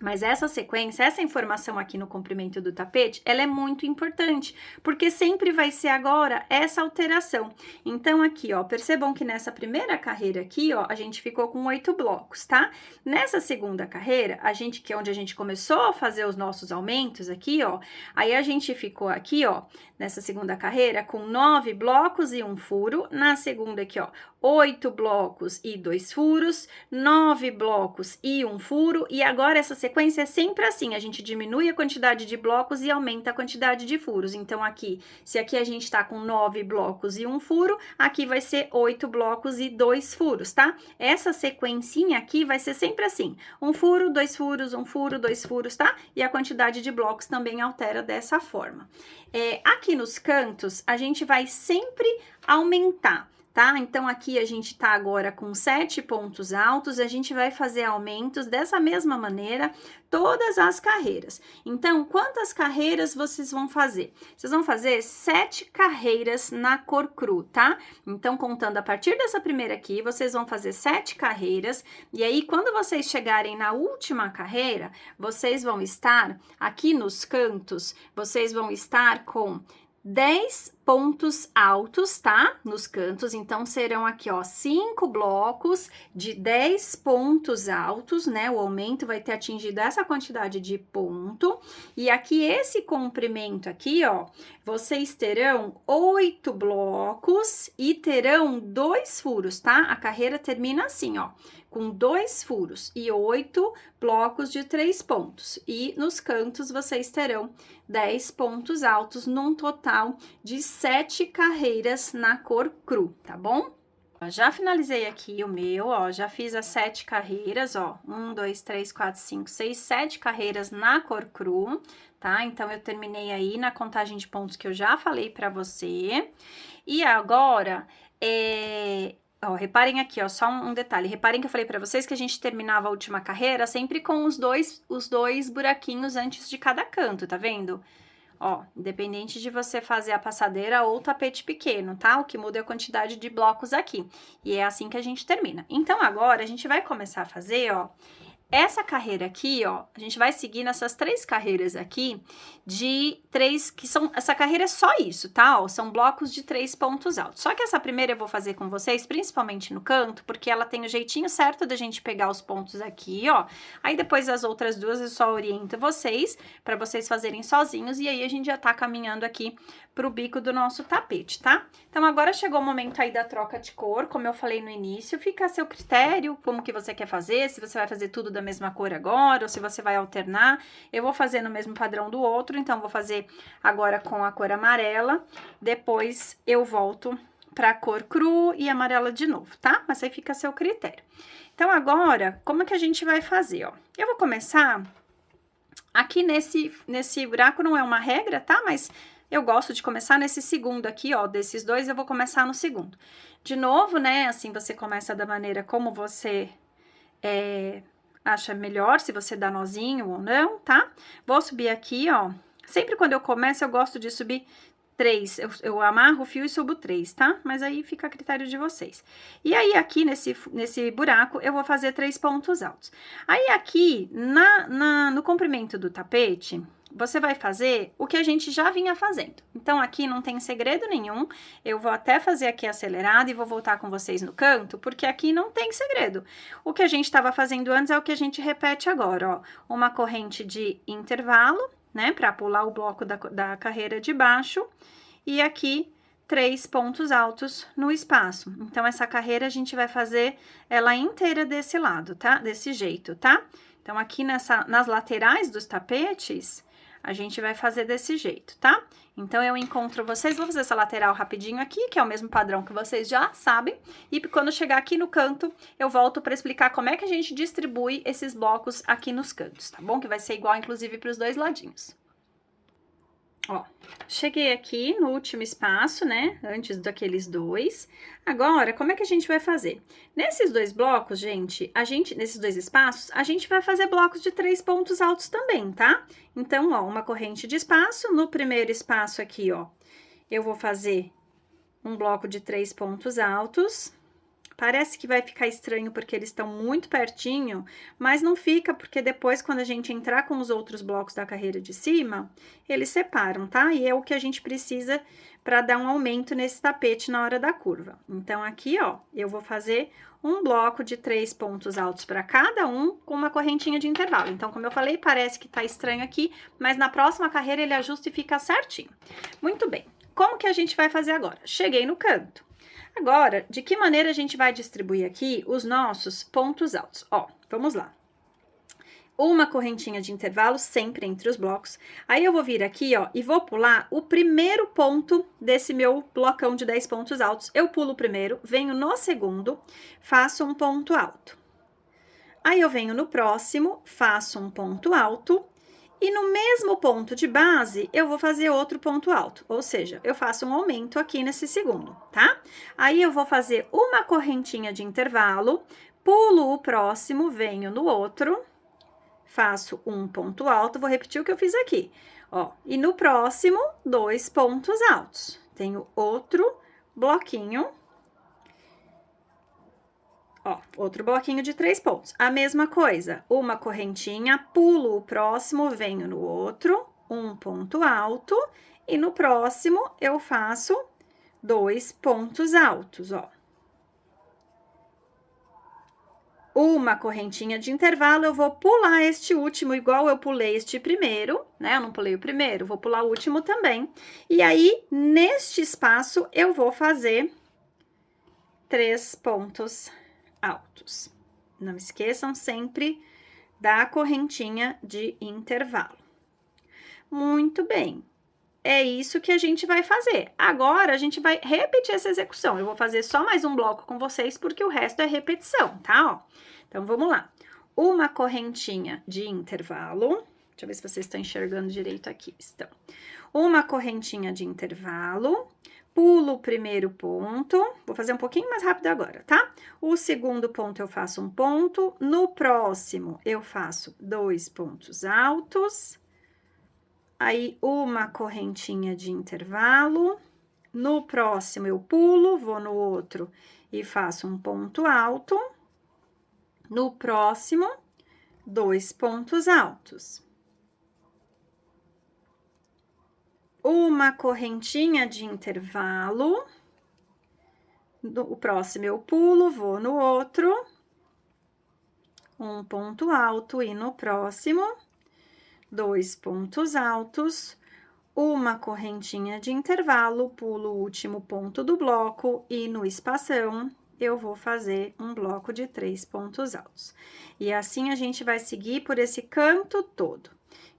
Mas essa sequência, essa informação aqui no comprimento do tapete, ela é muito importante, porque sempre vai ser agora essa alteração. Então, aqui, ó, percebam que nessa primeira carreira aqui, ó, a gente ficou com 8 blocos, tá? Nessa segunda carreira, que é onde a gente começou a fazer os nossos aumentos aqui, ó, aí a gente ficou aqui, ó, nessa segunda carreira, com 9 blocos e 1 furo. Na segunda aqui, ó, 8 blocos e 2 furos, 9 blocos e 1 furo, e agora essa sequência é sempre assim, a gente diminui a quantidade de blocos e aumenta a quantidade de furos. Então, aqui, se aqui a gente tá com 9 blocos e 1 furo, aqui vai ser 8 blocos e 2 furos, tá? Essa sequencinha aqui vai ser sempre assim, 1 furo, 2 furos, 1 furo, 2 furos, tá? E a quantidade de blocos também altera dessa forma. Aqui nos cantos, a gente vai sempre aumentar tá? Então, aqui a gente tá agora com 7 pontos altos, a gente vai fazer aumentos dessa mesma maneira, todas as carreiras. Então, quantas carreiras vocês vão fazer? Vocês vão fazer 7 carreiras na cor cru, tá? Então, contando a partir dessa primeira aqui, vocês vão fazer 7 carreiras, e aí, quando vocês chegarem na última carreira, vocês vão estar aqui nos cantos, vocês vão estar com 10 pontos altos, tá? Nos cantos, então serão aqui, ó, 5 blocos de 10 pontos altos, né? O aumento vai ter atingido essa quantidade de ponto. E aqui, esse comprimento aqui, ó, vocês terão 8 blocos e terão 2 furos, tá? A carreira termina assim, ó, com 2 furos e 8 blocos de 3 pontos. E nos cantos, vocês terão 10 pontos altos, num total de 7 carreiras na cor cru, tá bom? Já finalizei aqui o meu, ó, já fiz as 7 carreiras, ó, 1, 2, 3, 4, 5, 6, 7 carreiras na cor cru, tá? Então, eu terminei aí na contagem de pontos que eu já falei pra você. E agora, ó, reparem aqui, ó, só um detalhe. Reparem que eu falei pra vocês que a gente terminava a última carreira sempre com os dois buraquinhos antes de cada canto, tá vendo? Ó, independente de você fazer a passadeira ou o tapete pequeno, tá? O que muda é a quantidade de blocos aqui. E é assim que a gente termina. Então, agora, a gente vai começar a fazer, ó, essa carreira aqui, ó, a gente vai seguir nessas 3 carreiras aqui de 3, que são, essa carreira é só isso, tá? Ó, são blocos de 3 pontos altos. Só que essa primeira eu vou fazer com vocês, principalmente no canto, porque ela tem o jeitinho certo da gente pegar os pontos aqui, ó. Aí depois as outras duas eu só oriento vocês, pra vocês fazerem sozinhos, e aí a gente já tá caminhando aqui pro bico do nosso tapete, tá? Então, agora chegou o momento aí da troca de cor, como eu falei no início, fica a seu critério, como que você quer fazer, se você vai fazer tudo da mesma cor agora, ou se você vai alternar. Eu vou fazer no mesmo padrão do outro, então vou fazer agora com a cor amarela, depois eu volto pra cor cru e amarela de novo, tá? Mas aí fica a seu critério. Então, agora, como é que a gente vai fazer, ó? Eu vou começar aqui nesse buraco, não é uma regra, tá? Mas eu gosto de começar nesse segundo aqui, ó, desses dois, eu vou começar no segundo. De novo, né, assim, você começa da maneira como você acha melhor, se você dá nozinho ou não, tá? Vou subir aqui, ó, sempre quando eu começo, eu gosto de subir 3, eu amarro o fio e subo 3, tá? Mas aí fica a critério de vocês. E aí, aqui nesse buraco, eu vou fazer 3 pontos altos. Aí, aqui, no comprimento do tapete, você vai fazer o que a gente já vinha fazendo. Então, aqui não tem segredo nenhum, eu vou até fazer aqui acelerado e vou voltar com vocês no canto, porque aqui não tem segredo. O que a gente estava fazendo antes é o que a gente repete agora, ó. Uma corrente de intervalo, né, para pular o bloco da carreira de baixo, e aqui 3 pontos altos no espaço. Então, essa carreira a gente vai fazer ela inteira desse lado, tá? Desse jeito, tá? Então, aqui nas laterais dos tapetes, a gente vai fazer desse jeito, tá? Então, eu encontro vocês, vou fazer essa lateral rapidinho aqui, que é o mesmo padrão que vocês já sabem, e quando chegar aqui no canto, eu volto para explicar como é que a gente distribui esses blocos aqui nos cantos, tá bom? Que vai ser igual, inclusive, para os dois ladinhos. Ó, cheguei aqui no último espaço, né, antes daqueles dois. Agora, como é que a gente vai fazer? Nesses dois blocos, gente, nesses dois espaços, a gente vai fazer blocos de 3 pontos altos também, tá? Então, ó, uma corrente de espaço, no primeiro espaço aqui, ó, eu vou fazer um bloco de 3 pontos altos. Parece que vai ficar estranho porque eles estão muito pertinho, mas não fica, porque depois, quando a gente entrar com os outros blocos da carreira de cima, eles separam, tá? E é o que a gente precisa para dar um aumento nesse tapete na hora da curva. Então, aqui, ó, eu vou fazer um bloco de 3 pontos altos para cada um, com uma correntinha de intervalo. Então, como eu falei, parece que tá estranho aqui, mas na próxima carreira ele ajusta e fica certinho. Muito bem. Como que a gente vai fazer agora? Cheguei no canto. Agora, de que maneira a gente vai distribuir aqui os nossos pontos altos? Ó, vamos lá. Uma correntinha de intervalo sempre entre os blocos. Aí, eu vou vir aqui, ó, e vou pular o primeiro ponto desse meu blocão de 10 pontos altos. Eu pulo o primeiro, venho no segundo, faço um ponto alto. Aí, eu venho no próximo, faço um ponto alto. E no mesmo ponto de base, eu vou fazer outro ponto alto, ou seja, eu faço um aumento aqui nesse segundo, tá? Aí eu vou fazer uma correntinha de intervalo, pulo o próximo, venho no outro, faço um ponto alto, vou repetir o que eu fiz aqui, ó. E no próximo, 2 pontos altos. Tenho outro bloquinho. Ó, outro bloquinho de 3 pontos. A mesma coisa, uma correntinha, pulo o próximo, venho no outro, um ponto alto, e no próximo eu faço 2 pontos altos, ó. Uma correntinha de intervalo, eu vou pular este último, igual eu pulei este primeiro, né? Eu não pulei o primeiro, vou pular o último também. E aí, neste espaço, eu vou fazer 3 pontos altos. Não esqueçam sempre da correntinha de intervalo. Muito bem. É isso que a gente vai fazer. Agora, a gente vai repetir essa execução. Eu vou fazer só mais um bloco com vocês, porque o resto é repetição, tá? Ó, então, vamos lá. Uma correntinha de intervalo. Deixa eu ver se vocês estão enxergando direito aqui. Estão. Uma correntinha de intervalo. Pulo o primeiro ponto, vou fazer um pouquinho mais rápido agora, tá? O segundo ponto eu faço um ponto, no próximo eu faço 2 pontos altos, aí uma correntinha de intervalo, no próximo eu pulo, vou no outro e faço um ponto alto, no próximo, 2 pontos altos. Uma correntinha de intervalo, o próximo eu pulo, vou no outro, um ponto alto e no próximo, 2 pontos altos, uma correntinha de intervalo, pulo o último ponto do bloco e no espação eu vou fazer um bloco de 3 pontos altos. E assim a gente vai seguir por esse canto todo.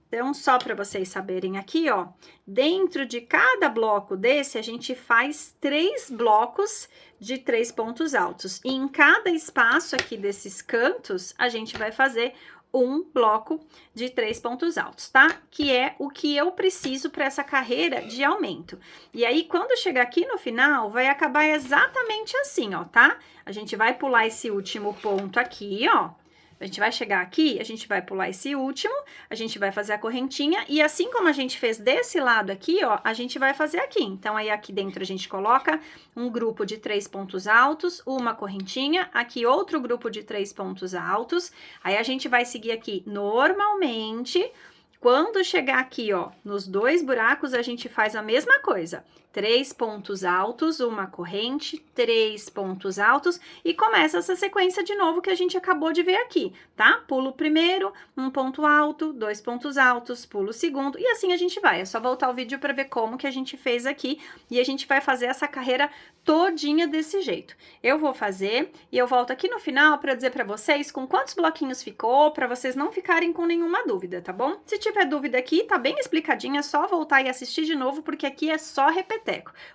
Então, só para vocês saberem aqui, ó, dentro de cada bloco desse, a gente faz 3 blocos de 3 pontos altos. E em cada espaço aqui desses cantos, a gente vai fazer um bloco de 3 pontos altos, tá? Que é o que eu preciso para essa carreira de aumento. E aí, quando chegar aqui no final, vai acabar exatamente assim, ó, tá? A gente vai pular esse último ponto aqui, ó. A gente vai chegar aqui, a gente vai pular esse último, a gente vai fazer a correntinha, e assim como a gente fez desse lado aqui, ó, a gente vai fazer aqui. Então, aí aqui dentro a gente coloca um grupo de 3 pontos altos, uma correntinha, aqui outro grupo de 3 pontos altos, aí a gente vai seguir aqui normalmente. Quando chegar aqui, ó, nos 2 buracos, a gente faz a mesma coisa. 3 pontos altos, uma corrente, 3 pontos altos e começa essa sequência de novo que a gente acabou de ver aqui, tá? Pulo o primeiro, um ponto alto, 2 pontos altos, pulo o segundo e assim a gente vai. É só voltar o vídeo para ver como que a gente fez aqui e a gente vai fazer essa carreira todinha desse jeito. Eu vou fazer e eu volto aqui no final para dizer para vocês com quantos bloquinhos ficou, para vocês não ficarem com nenhuma dúvida, tá bom? Se tiver dúvida aqui, tá bem explicadinho, é só voltar e assistir de novo, porque aqui é só repeteco.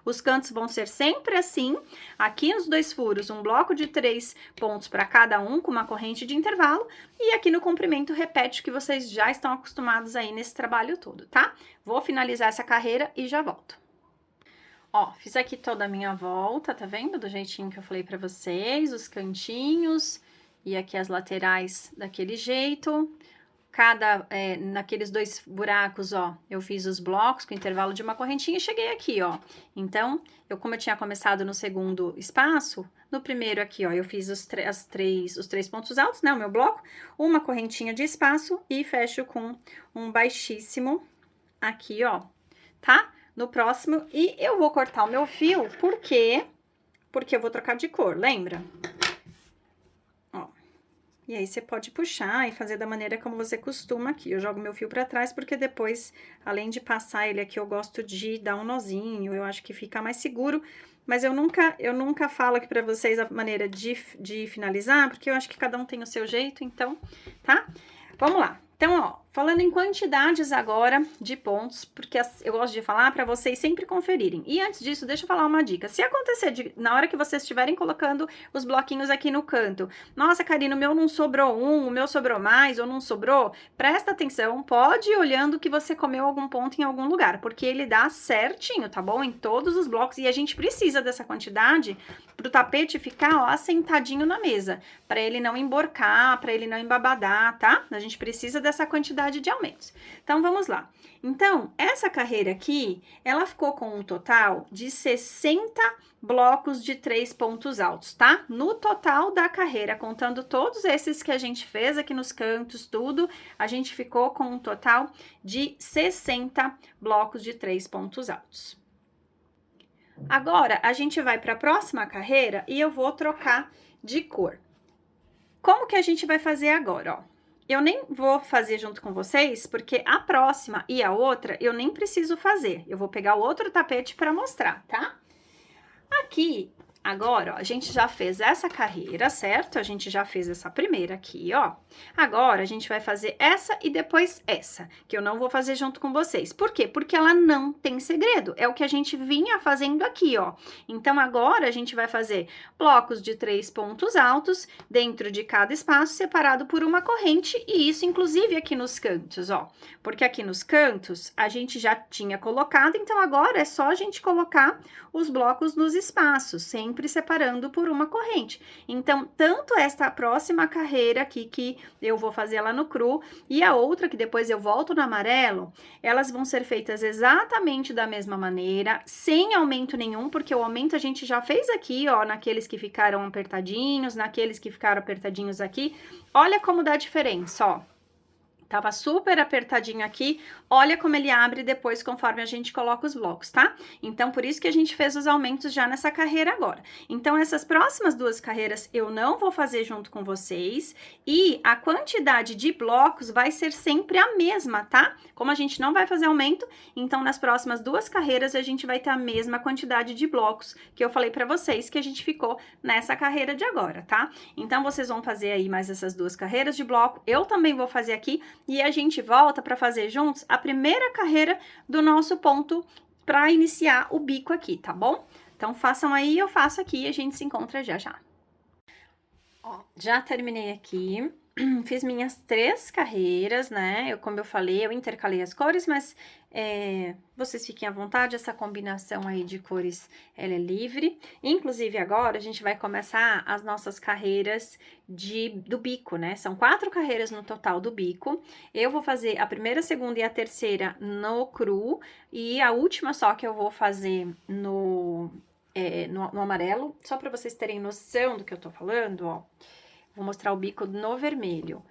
Os cantos vão ser sempre assim, aqui nos 2 furos, um bloco de 3 pontos para cada um, com uma corrente de intervalo, e aqui no comprimento repete o que vocês já estão acostumados aí nesse trabalho todo, tá? Vou finalizar essa carreira e já volto. Ó, fiz aqui toda a minha volta, tá vendo? Do jeitinho que eu falei pra vocês, os cantinhos e aqui as laterais daquele jeito. Naqueles 2 buracos, ó, eu fiz os blocos com intervalo de uma correntinha e cheguei aqui, ó. Então, como eu tinha começado no segundo espaço, no primeiro aqui, ó, eu fiz os 3 pontos altos, né, o meu bloco, uma correntinha de espaço e fecho com um baixíssimo aqui, ó, tá? No próximo, e eu vou cortar o meu fio, por quê? Porque eu vou trocar de cor, lembra? Ó, e aí você pode puxar e fazer da maneira como você costuma aqui. Eu jogo meu fio pra trás, porque depois, além de passar ele aqui, eu gosto de dar um nozinho, eu acho que fica mais seguro, mas eu nunca falo aqui pra vocês a maneira de finalizar, porque eu acho que cada um tem o seu jeito, então, tá? Vamos lá. Então, ó, falando em quantidades agora de pontos, porque eu gosto de falar para vocês sempre conferirem. E antes disso, deixa eu falar uma dica. Se acontecer na hora que vocês estiverem colocando os bloquinhos aqui no canto, nossa, Karina, o meu não sobrou um, o meu sobrou mais ou não sobrou, presta atenção, pode ir olhando que você comeu algum ponto em algum lugar, porque ele dá certinho, tá bom? Em todos os blocos, e a gente precisa dessa quantidade pro tapete ficar, ó, assentadinho na mesa, para ele não emborcar, para ele não embabadar, tá? A gente precisa dessa quantidade de aumentos. Então, vamos lá. Então, essa carreira aqui, ela ficou com um total de 60 blocos de 3 pontos altos, tá? No total da carreira, contando todos esses que a gente fez aqui nos cantos, tudo, a gente ficou com um total de 60 blocos de 3 pontos altos. Agora, a gente vai para a próxima carreira e eu vou trocar de cor. Como que a gente vai fazer agora, ó? Eu nem vou fazer junto com vocês, porque a próxima e a outra eu nem preciso fazer. Eu vou pegar o outro tapete para mostrar, tá? Aqui, agora, ó, a gente já fez essa carreira, certo? A gente já fez essa primeira aqui, ó. Agora, a gente vai fazer essa e depois essa, que eu não vou fazer junto com vocês. Por quê? Porque ela não tem segredo. É o que a gente vinha fazendo aqui, ó. Então, agora, a gente vai fazer blocos de 3 pontos altos dentro de cada espaço, separado por uma corrente, e isso, inclusive, aqui nos cantos, ó. Porque aqui nos cantos, a gente já tinha colocado, então, agora é só a gente colocar os blocos nos espaços, sempre separando por uma corrente. Então, tanto esta próxima carreira aqui, que eu vou fazer ela no cru, e a outra, que depois eu volto no amarelo, elas vão ser feitas exatamente da mesma maneira, sem aumento nenhum, porque o aumento a gente já fez aqui, ó, naqueles que ficaram apertadinhos, naqueles que ficaram apertadinhos aqui. Olha como dá diferença, ó. Tava super apertadinho aqui, olha como ele abre depois conforme a gente coloca os blocos, tá? Então, por isso que a gente fez os aumentos já nessa carreira agora. Então, essas próximas duas carreiras eu não vou fazer junto com vocês, e a quantidade de blocos vai ser sempre a mesma, tá? Como a gente não vai fazer aumento, então nas próximas duas carreiras a gente vai ter a mesma quantidade de blocos que eu falei pra vocês que a gente ficou nessa carreira de agora, tá? Então, vocês vão fazer aí mais essas duas carreiras de bloco, eu também vou fazer aqui, e a gente volta para fazer juntos a primeira carreira do nosso ponto para iniciar o bico aqui, tá bom? Então, façam aí, eu faço aqui e a gente se encontra já já. Ó, já terminei aqui. Fiz minhas 3 carreiras, né? Como eu falei, eu intercalei as cores, mas vocês fiquem à vontade, essa combinação aí de cores, ela é livre. Inclusive, agora, a gente vai começar as nossas carreiras do bico, né? São 4 carreiras no total do bico. Eu vou fazer a primeira, a segunda e a terceira no cru, e a última só que eu vou fazer no amarelo, só para vocês terem noção do que eu tô falando, ó. Vou mostrar o bico no vermelho,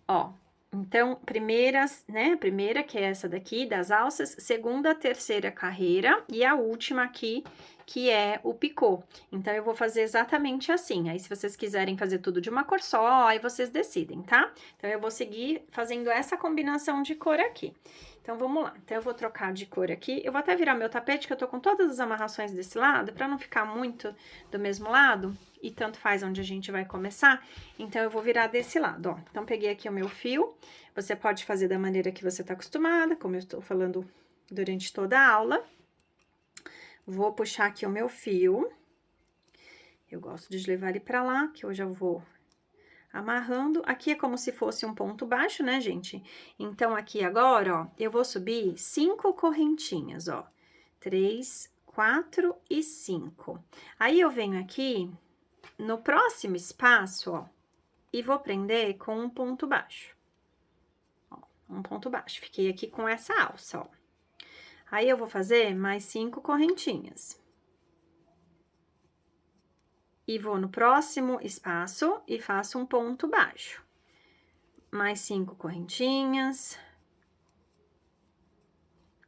ó. Então, primeiras, né? A primeira, que é essa daqui, das alças, segunda, terceira carreira, e a última aqui, que é o picô. Então, eu vou fazer exatamente assim. Aí, se vocês quiserem fazer tudo de uma cor só, aí vocês decidem, tá? Então, eu vou seguir fazendo essa combinação de cor aqui. Então, vamos lá. Então, eu vou trocar de cor aqui. Eu vou até virar meu tapete, que eu tô com todas as amarrações desse lado, pra não ficar muito do mesmo lado, e tanto faz onde a gente vai começar. Então, eu vou virar desse lado, ó. Então, peguei aqui o meu fio. Você pode fazer da maneira que você tá acostumada, como eu estou falando durante toda a aula. Vou puxar aqui o meu fio. Eu gosto de levar ele pra lá, que eu já vou amarrando. Aqui é como se fosse um ponto baixo, né, gente? Então, aqui agora, ó, eu vou subir 5 correntinhas, ó. 3, 4 e 5. Aí, eu venho aqui no próximo espaço, ó, e vou prender com um ponto baixo. Ó, um ponto baixo. Fiquei aqui com essa alça, ó. Aí, eu vou fazer mais 5 correntinhas. E vou no próximo espaço e faço um ponto baixo. Mais 5 correntinhas.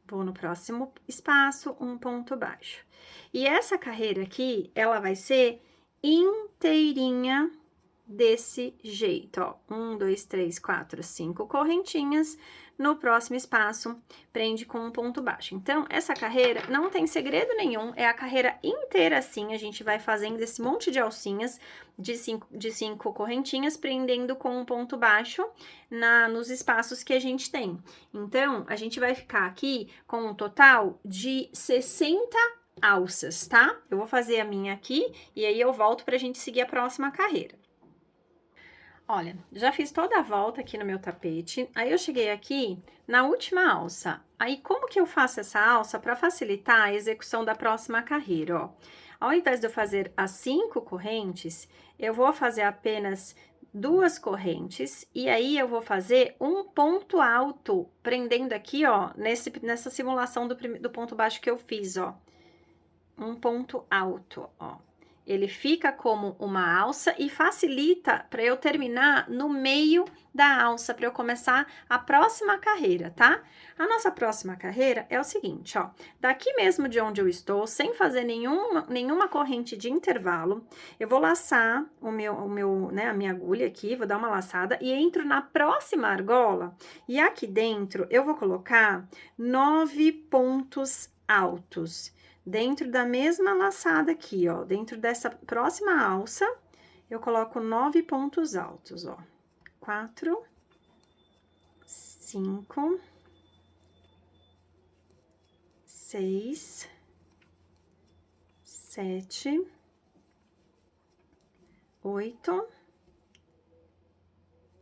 Vou no próximo espaço, um ponto baixo. E essa carreira aqui, ela vai ser inteirinha desse jeito, ó. 1, 2, 3, 4, 5 correntinhas. No próximo espaço, prende com um ponto baixo. Então, essa carreira não tem segredo nenhum, é a carreira inteira assim, a gente vai fazendo esse monte de alcinhas de cinco correntinhas, prendendo com um ponto baixo nos espaços que a gente tem. Então, a gente vai ficar aqui com um total de 60 alças, tá? Eu vou fazer a minha aqui e aí eu volto pra gente seguir a próxima carreira. Olha, já fiz toda a volta aqui no meu tapete, aí eu cheguei aqui na última alça. Aí, como que eu faço essa alça para facilitar a execução da próxima carreira, ó? Ao invés de eu fazer as 5 correntes, eu vou fazer apenas 2 correntes, e aí eu vou fazer um ponto alto, prendendo aqui, ó, nessa simulação do ponto baixo que eu fiz, ó. Um ponto alto, ó. Ele fica como uma alça e facilita para eu terminar no meio da alça, para eu começar a próxima carreira, tá? A nossa próxima carreira é o seguinte, ó. Daqui mesmo de onde eu estou, sem fazer nenhuma corrente de intervalo, eu vou laçar a minha agulha aqui, vou dar uma laçada e entro na próxima argola. E aqui dentro eu vou colocar 9 pontos altos. Dentro da mesma laçada aqui, ó, dentro dessa próxima alça, eu coloco 9 pontos altos, ó. 4, 5, 6, 7, 8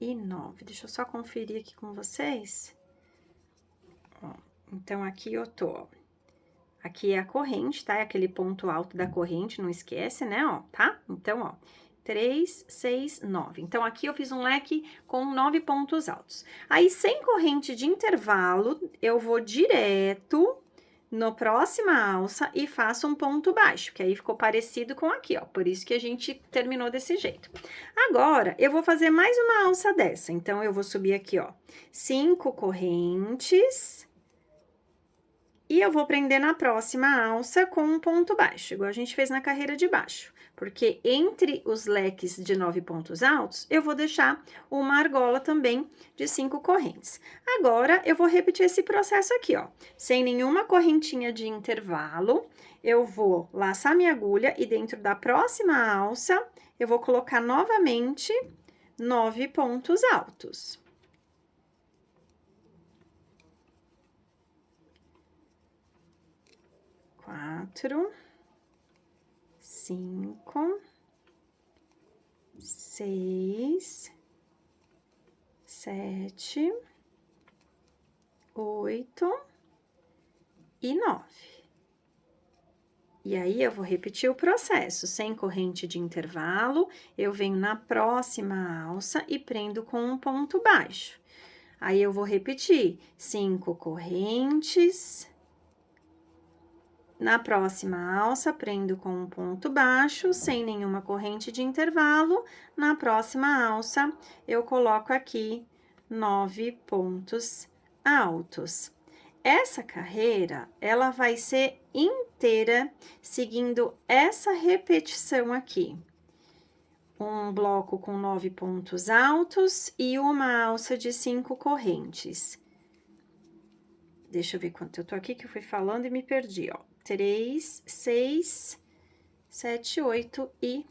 e 9. Deixa eu só conferir aqui com vocês. Ó, então, aqui eu tô, ó. Aqui é a corrente, tá? É aquele ponto alto da corrente, não esquece, né, ó, tá? Então, ó, 3, 6, 9. Então, aqui eu fiz um leque com 9 pontos altos. Aí, sem corrente de intervalo, eu vou direto na próxima alça e faço um ponto baixo, que aí ficou parecido com aqui, ó. Por isso que a gente terminou desse jeito. Agora, eu vou fazer mais uma alça dessa. Então, eu vou subir aqui, ó, 5 correntes. E eu vou prender na próxima alça com um ponto baixo, igual a gente fez na carreira de baixo. Porque entre os leques de 9 pontos altos, eu vou deixar uma argola também de 5 correntes. Agora, eu vou repetir esse processo aqui, ó. Sem nenhuma correntinha de intervalo, eu vou laçar minha agulha e dentro da próxima alça, eu vou colocar novamente 9 pontos altos. 4, 5, 6, 7, 8 e 9. E aí, eu vou repetir o processo, sem corrente de intervalo, eu venho na próxima alça e prendo com um ponto baixo. Aí, eu vou repetir 5 correntes. Na próxima alça, prendo com um ponto baixo, sem nenhuma corrente de intervalo. Na próxima alça, eu coloco aqui 9 pontos altos. Essa carreira, ela vai ser inteira seguindo essa repetição aqui. Um bloco com 9 pontos altos e uma alça de 5 correntes. Deixa eu ver quanto eu tô aqui, que eu fui falando e me perdi, ó. 3, 6, 7, 8 e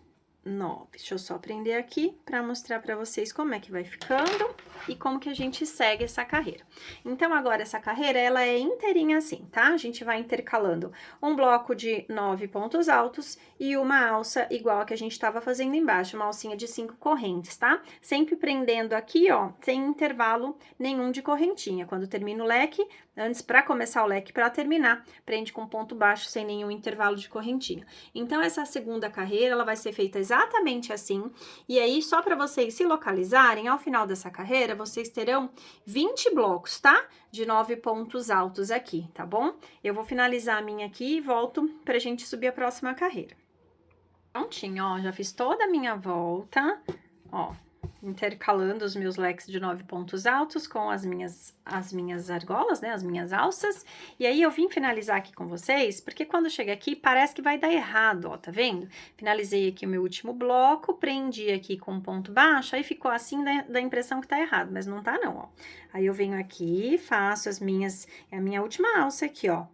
9. Deixa eu só prender aqui para mostrar para vocês como é que vai ficando e como que a gente segue essa carreira. Então, agora, essa carreira, ela é inteirinha assim, tá? A gente vai intercalando um bloco de 9 pontos altos e uma alça igual a que a gente estava fazendo embaixo, uma alcinha de 5 correntes, tá? Sempre prendendo aqui, ó, sem intervalo nenhum de correntinha. Quando termina o leque, antes, para começar o leque, para terminar, prende com ponto baixo, sem nenhum intervalo de correntinha. Então, essa segunda carreira, ela vai ser feita exatamente assim, e aí, só para vocês se localizarem, ao final dessa carreira, vocês terão 20 blocos, tá? De 9 pontos altos aqui, tá bom? Eu vou finalizar a minha aqui e volto pra gente subir a próxima carreira. Prontinho, ó, já fiz toda a minha volta, ó. intercalando os meus leques de 9 pontos altos com as minhas argolas, né, as minhas alças. E aí eu vim finalizar aqui com vocês, porque quando chega aqui parece que vai dar errado, ó, tá vendo? Finalizei aqui o meu último bloco, prendi aqui com um ponto baixo, aí ficou assim, da impressão que tá errado, mas não tá não, ó. Aí eu venho aqui, faço a minha última alça aqui, ó,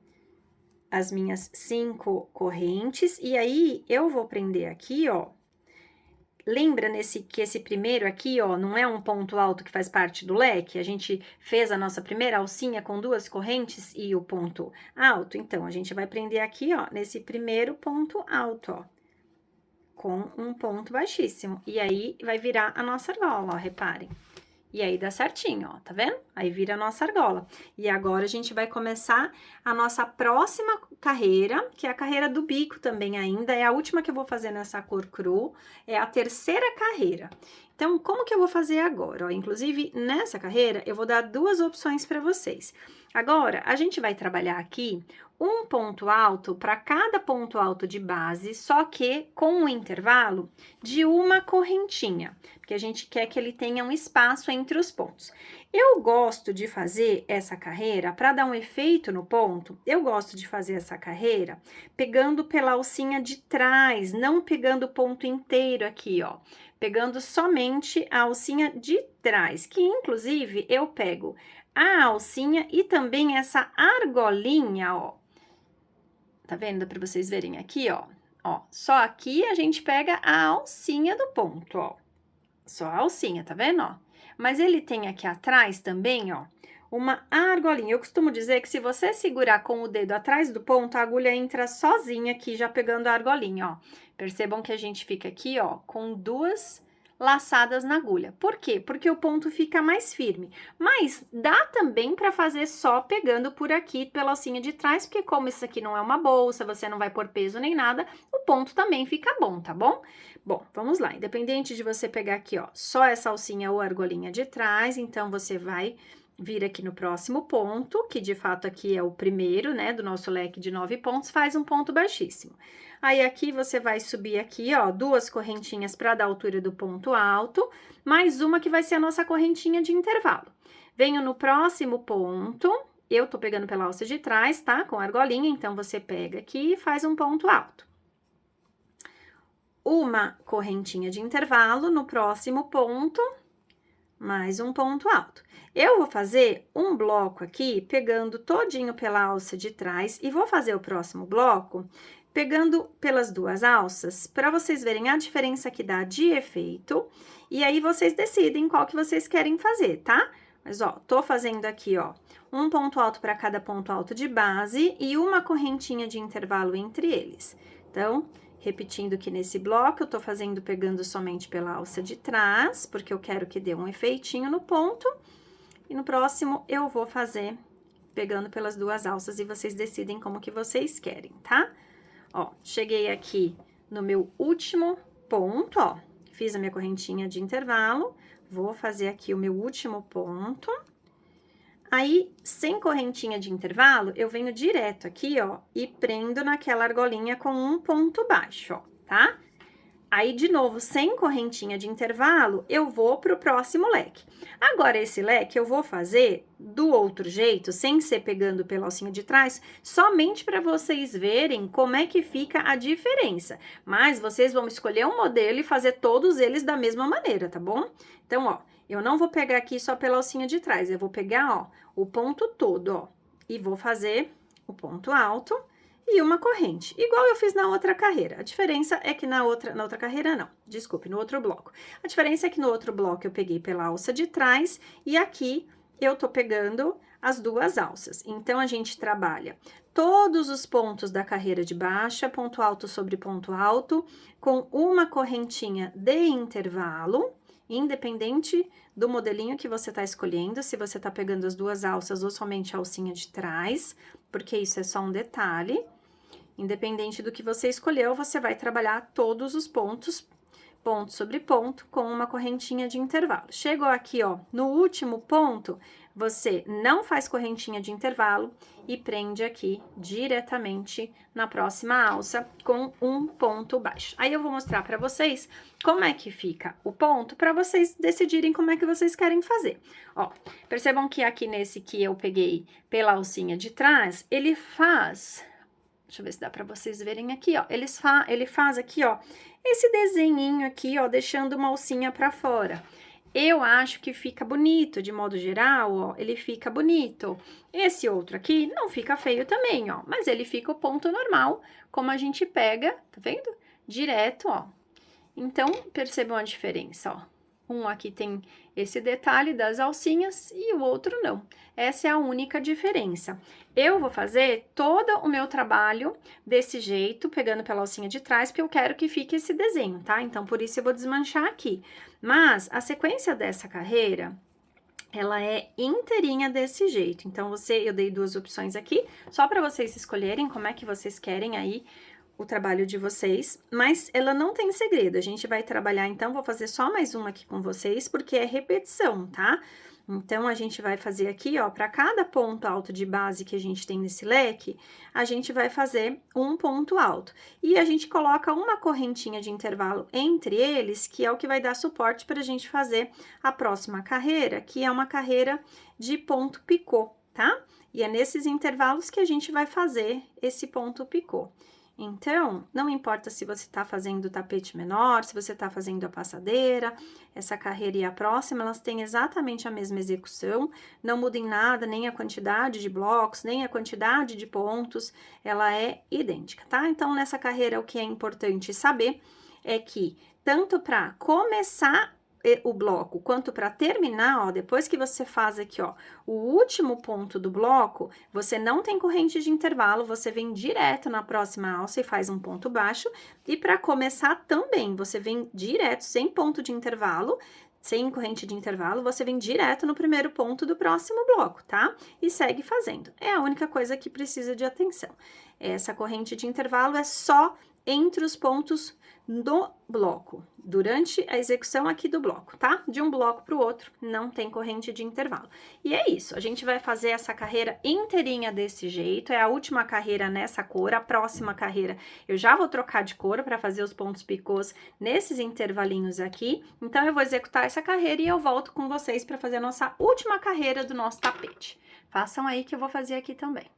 as minhas 5 correntes, e aí eu vou prender aqui, ó. Lembra que esse primeiro aqui, ó, não é um ponto alto que faz parte do leque? A gente fez a nossa primeira alcinha com 2 correntes e o ponto alto? Então, a gente vai prender aqui, ó, nesse primeiro ponto alto, ó, com um ponto baixíssimo. E aí, vai virar a nossa argola, ó, reparem. E aí, dá certinho, ó, tá vendo? Aí, vira a nossa argola. E agora, a gente vai começar a nossa próxima carreira, que é a carreira do bico também ainda. É a última que eu vou fazer nessa cor cru, é a terceira carreira. Então, como que eu vou fazer agora? Ó, inclusive, nessa carreira, eu vou dar 2 opções para vocês. Agora, a gente vai trabalhar aqui um ponto alto para cada ponto alto de base, só que com um intervalo de uma correntinha, porque a gente quer que ele tenha um espaço entre os pontos. Eu gosto de fazer essa carreira, para dar um efeito no ponto, eu gosto de fazer essa carreira pegando pela alcinha de trás, não pegando o ponto inteiro aqui, ó. Pegando somente a alcinha de trás, que inclusive eu pego a alcinha e também essa argolinha, ó. Tá vendo? Para vocês verem aqui, ó. Ó, só aqui a gente pega a alcinha do ponto, ó. Só a alcinha, tá vendo, ó? Mas ele tem aqui atrás também, ó, uma argolinha. Eu costumo dizer que se você segurar com o dedo atrás do ponto, a agulha entra sozinha aqui, já pegando a argolinha, ó. Percebam que a gente fica aqui, ó, com 2 laçadas na agulha. Por quê? Porque o ponto fica mais firme. Mas dá também para fazer só pegando por aqui pela alcinha de trás, porque como isso aqui não é uma bolsa, você não vai pôr peso nem nada, o ponto também fica bom, tá bom? Bom, vamos lá. Independente de você pegar aqui, ó, só essa alcinha ou argolinha de trás, então você vai vir aqui no próximo ponto, que de fato aqui é o primeiro, né, do nosso leque de 9 pontos, faz um ponto baixíssimo. Aí, aqui você vai subir aqui, ó, 2 correntinhas para dar a altura do ponto alto, mais uma que vai ser a nossa correntinha de intervalo. Venho no próximo ponto, eu tô pegando pela alça de trás, tá? Com a argolinha, então você pega aqui e faz um ponto alto. Uma correntinha de intervalo no próximo ponto, mais um ponto alto. Eu vou fazer um bloco aqui, pegando todinho pela alça de trás, e vou fazer o próximo bloco pegando pelas 2 alças, para vocês verem a diferença que dá de efeito, e aí vocês decidem qual que vocês querem fazer, tá? Mas, ó, tô fazendo aqui, ó, um ponto alto para cada ponto alto de base e uma correntinha de intervalo entre eles. Então, repetindo que nesse bloco, eu tô fazendo pegando somente pela alça de trás, porque eu quero que dê um efeitinho no ponto, e no próximo eu vou fazer pegando pelas 2 alças e vocês decidem como que vocês querem, tá? Ó, cheguei aqui no meu último ponto, ó, fiz a minha correntinha de intervalo, vou fazer aqui o meu último ponto. Aí, sem correntinha de intervalo, eu venho direto aqui, ó, e prendo naquela argolinha com um ponto baixo, ó, tá? Aí, de novo, sem correntinha de intervalo, eu vou pro próximo leque. Agora, esse leque eu vou fazer do outro jeito, sem ser pegando pela alcinha de trás, somente para vocês verem como é que fica a diferença. Mas vocês vão escolher um modelo e fazer todos eles da mesma maneira, tá bom? Então, ó, eu não vou pegar aqui só pela alcinha de trás, eu vou pegar, ó, o ponto todo, ó, e vou fazer o ponto alto e uma corrente, igual eu fiz na outra carreira. A diferença é que na outra carreira não, desculpe, no outro bloco. A diferença é que no outro bloco eu peguei pela alça de trás e aqui eu tô pegando as 2 alças. Então, a gente trabalha todos os pontos da carreira de baixa, ponto alto sobre ponto alto, com uma correntinha de intervalo, independente do modelinho que você tá escolhendo, se você tá pegando as 2 alças ou somente a alcinha de trás, porque isso é só um detalhe. Independente do que você escolheu, você vai trabalhar todos os pontos ponto sobre ponto com uma correntinha de intervalo. Chegou aqui, ó, no último ponto, você não faz correntinha de intervalo e prende aqui diretamente na próxima alça com um ponto baixo. Aí eu vou mostrar para vocês como é que fica o ponto para vocês decidirem como é que vocês querem fazer. Ó, percebam que aqui nesse que eu peguei pela alcinha de trás, ele faz... Deixa eu ver se dá para vocês verem aqui, ó. Ele faz aqui, ó, esse desenhinho aqui, ó, deixando uma alcinha para fora. Eu acho que fica bonito, de modo geral, ó, ele fica bonito. Esse outro aqui não fica feio também, ó, mas ele fica o ponto normal, como a gente pega, tá vendo? Direto, ó. Então, percebam a diferença, ó. Um aqui tem esse detalhe das alcinhas e o outro não. Essa é a única diferença. Eu vou fazer todo o meu trabalho desse jeito, pegando pela alcinha de trás, porque eu quero que fique esse desenho, tá? Então, por isso eu vou desmanchar aqui. Mas, a sequência dessa carreira, ela é inteirinha desse jeito. Então, eu dei duas opções aqui, só para vocês escolherem como é que vocês querem aí o trabalho de vocês, mas ela não tem segredo. A gente vai trabalhar, então, vou fazer só mais uma aqui com vocês, porque é repetição, tá? Então, a gente vai fazer aqui, ó, para cada ponto alto de base que a gente tem nesse leque, a gente vai fazer um ponto alto. E a gente coloca uma correntinha de intervalo entre eles, que é o que vai dar suporte para a gente fazer a próxima carreira, que é uma carreira de ponto picô, tá? E é nesses intervalos que a gente vai fazer esse ponto picô. Então, não importa se você está fazendo o tapete menor, se você está fazendo a passadeira, essa carreira e a próxima, elas têm exatamente a mesma execução, não muda em nada, nem a quantidade de blocos, nem a quantidade de pontos, ela é idêntica, tá? Então, nessa carreira, o que é importante saber é que, tanto para começar o bloco, quanto para terminar, ó, depois que você faz aqui, ó, o último ponto do bloco, você não tem corrente de intervalo, você vem direto na próxima alça e faz um ponto baixo, e para começar também, você vem direto, sem ponto de intervalo, sem corrente de intervalo, você vem direto no primeiro ponto do próximo bloco, tá? E segue fazendo. É a única coisa que precisa de atenção. Essa corrente de intervalo é só entre os pontos do bloco, durante a execução aqui do bloco, tá? De um bloco para o outro, não tem corrente de intervalo. E é isso, a gente vai fazer essa carreira inteirinha desse jeito, é a última carreira nessa cor, a próxima carreira eu já vou trocar de cor para fazer os pontos picôs nesses intervalinhos aqui, então eu vou executar essa carreira e eu volto com vocês para fazer a nossa última carreira do nosso tapete. Façam aí que eu vou fazer aqui também.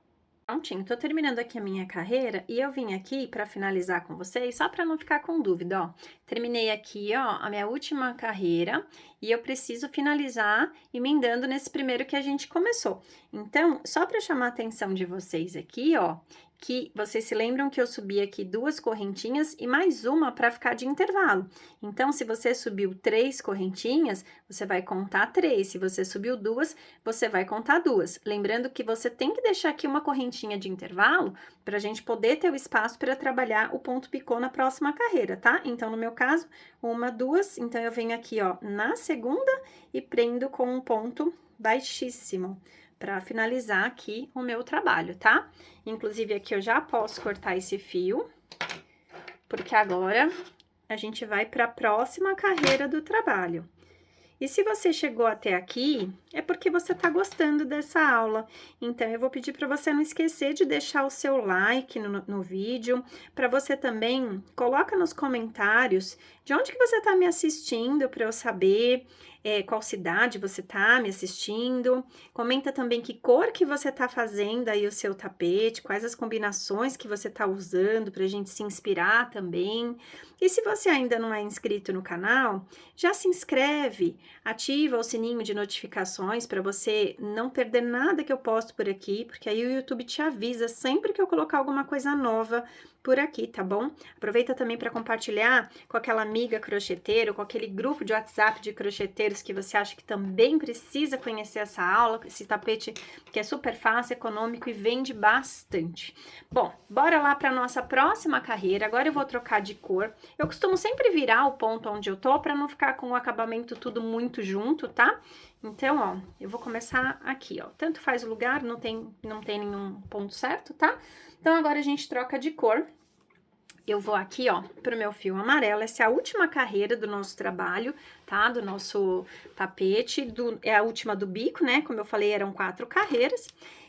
Prontinho, tô terminando aqui a minha carreira e eu vim aqui para finalizar com vocês, só para não ficar com dúvida, ó. Terminei aqui, ó, a minha última carreira e eu preciso finalizar emendando nesse primeiro que a gente começou. Então, só para chamar a atenção de vocês aqui, ó, que vocês se lembram que eu subi aqui duas correntinhas e mais uma para ficar de intervalo. Então, se você subiu 3 correntinhas, você vai contar 3. Se você subiu 2, você vai contar 2. Lembrando que você tem que deixar aqui uma correntinha de intervalo para a gente poder ter o espaço para trabalhar o ponto picô na próxima carreira, tá? Então, no meu caso, 1, 2, então eu venho aqui, ó, na segunda e prendo com um ponto baixíssimo para finalizar aqui o meu trabalho, tá? Inclusive, aqui eu já posso cortar esse fio, porque agora a gente vai para a próxima carreira do trabalho. E se você chegou até aqui, é porque você está gostando dessa aula. Então, eu vou pedir para você não esquecer de deixar o seu like no vídeo, para você também coloca nos comentários de onde que você está me assistindo, para eu saber qual cidade você está me assistindo. Comenta também que cor que você está fazendo aí o seu tapete, quais as combinações que você está usando, para a gente se inspirar também. E se você ainda não é inscrito no canal, já se inscreve, ativa o sininho de notificações para você não perder nada que eu posto por aqui, porque aí o YouTube te avisa sempre que eu colocar alguma coisa nova por aqui, tá bom? Aproveita também para compartilhar com aquela amiga crocheteira, com aquele grupo de WhatsApp de crocheteiros que você acha que também precisa conhecer essa aula, esse tapete que é super fácil, econômico e vende bastante. Bom, bora lá para nossa próxima carreira. Agora eu vou trocar de cor. Eu costumo sempre virar o ponto onde eu tô para não ficar com o acabamento tudo muito junto, tá? Então, ó, eu vou começar aqui, ó. Tanto faz o lugar, não tem nenhum ponto certo, tá? Então, agora a gente troca de cor. eu vou aqui, ó, pro meu fio amarelo. Essa é a última carreira do nosso trabalho, tá? Do nosso tapete, é a última do bico, né? Como eu falei, eram 4 carreiras.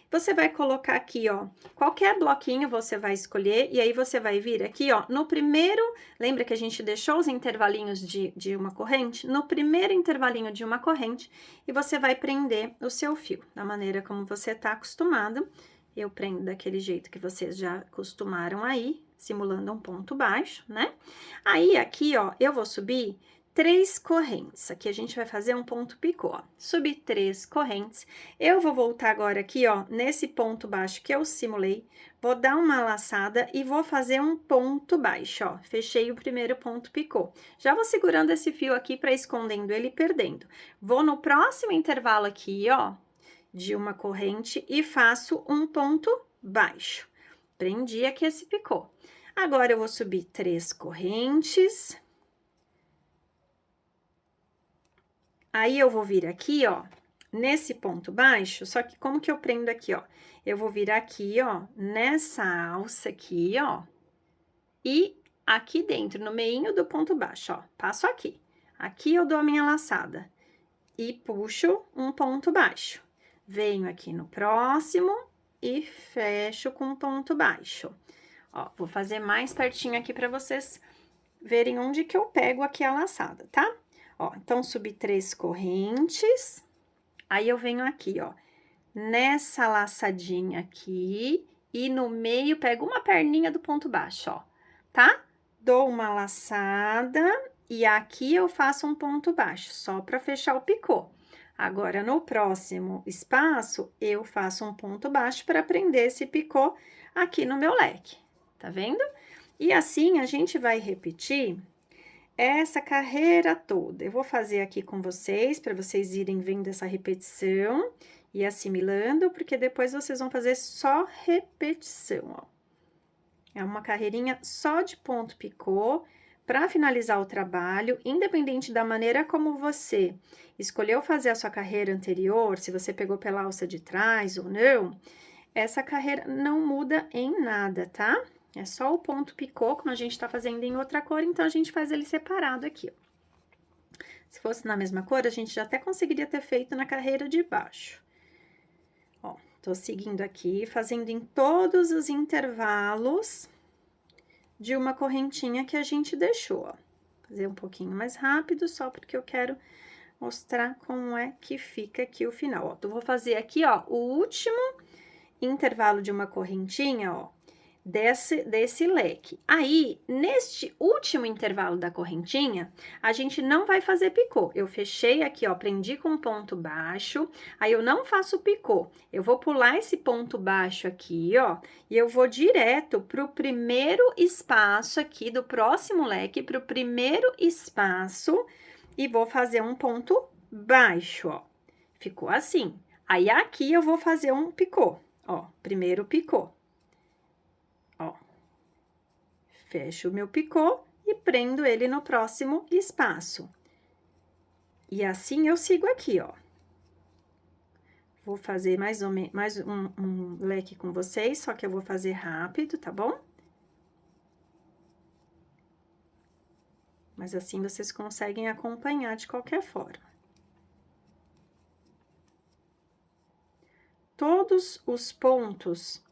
Você vai colocar aqui, ó, qualquer bloquinho você vai escolher, e aí você vai vir aqui, ó, no primeiro, lembra que a gente deixou os intervalinhos de uma corrente? No primeiro intervalinho de uma corrente, e você vai prender o seu fio, da maneira como você tá acostumado. Eu prendo daquele jeito que vocês já acostumaram aí, simulando um ponto baixo, né? Aí, aqui, ó, eu vou subir 3 correntes. Aqui a gente vai fazer um ponto picô, ó. Subir 3 correntes. Eu vou voltar agora aqui, ó, nesse ponto baixo que eu simulei, vou dar uma laçada e vou fazer um ponto baixo, ó. Fechei o primeiro ponto picô. Já vou segurando esse fio aqui para escondendo ele e perdendo. Vou no próximo intervalo aqui, ó, de uma corrente e faço um ponto baixo. Prendi aqui esse picô. Agora, eu vou subir 3 correntes. Aí, eu vou vir aqui, ó, nesse ponto baixo, só que como que eu prendo aqui, ó? Eu vou vir aqui, ó, nessa alça aqui, ó, e aqui dentro, no meinho do ponto baixo, ó, passo aqui. Aqui eu dou a minha laçada e puxo um ponto baixo. Venho aqui no próximo e fecho com um ponto baixo. Ó, vou fazer mais pertinho aqui pra vocês verem onde que eu pego aqui a laçada, tá? Ó, então, subi 3 correntes, aí eu venho aqui, ó, nessa laçadinha aqui, e no meio pego uma perninha do ponto baixo, ó, tá? Dou uma laçada, e aqui eu faço um ponto baixo, só pra fechar o picô. Agora, no próximo espaço, eu faço um ponto baixo para prender esse picô aqui no meu leque, tá vendo? E assim, a gente vai repetir essa carreira toda. Eu vou fazer aqui com vocês, para vocês irem vendo essa repetição e assimilando, porque depois vocês vão fazer só repetição, ó. É uma carreirinha só de ponto picô, para finalizar o trabalho, independente da maneira como você escolheu fazer a sua carreira anterior, se você pegou pela alça de trás ou não, essa carreira não muda em nada, tá? É só o ponto picô, como a gente tá fazendo em outra cor, então a gente faz ele separado aqui, ó. Se fosse na mesma cor, a gente já até conseguiria ter feito na carreira de baixo. Ó, tô seguindo aqui, fazendo em todos os intervalos de uma correntinha que a gente deixou, ó. Fazer um pouquinho mais rápido, só porque eu quero mostrar como é que fica aqui o final, ó. Eu vou fazer aqui, ó, o último intervalo de uma correntinha, ó, desse leque. Aí, neste último intervalo da correntinha, a gente não vai fazer picô. Eu fechei aqui, ó, prendi com um ponto baixo, aí eu não faço picô. Eu vou pular esse ponto baixo aqui, ó, e eu vou direto pro primeiro espaço aqui do próximo leque, pro primeiro espaço, e vou fazer um ponto baixo, ó. Ficou assim. Aí, aqui eu vou fazer um picô, ó, primeiro picô. Ó, fecho o meu picô e prendo ele no próximo espaço. E assim eu sigo aqui, ó. Vou fazer mais um leque com vocês, só que eu vou fazer rápido, tá bom? Mas assim vocês conseguem acompanhar de qualquer forma. Todos os pontos,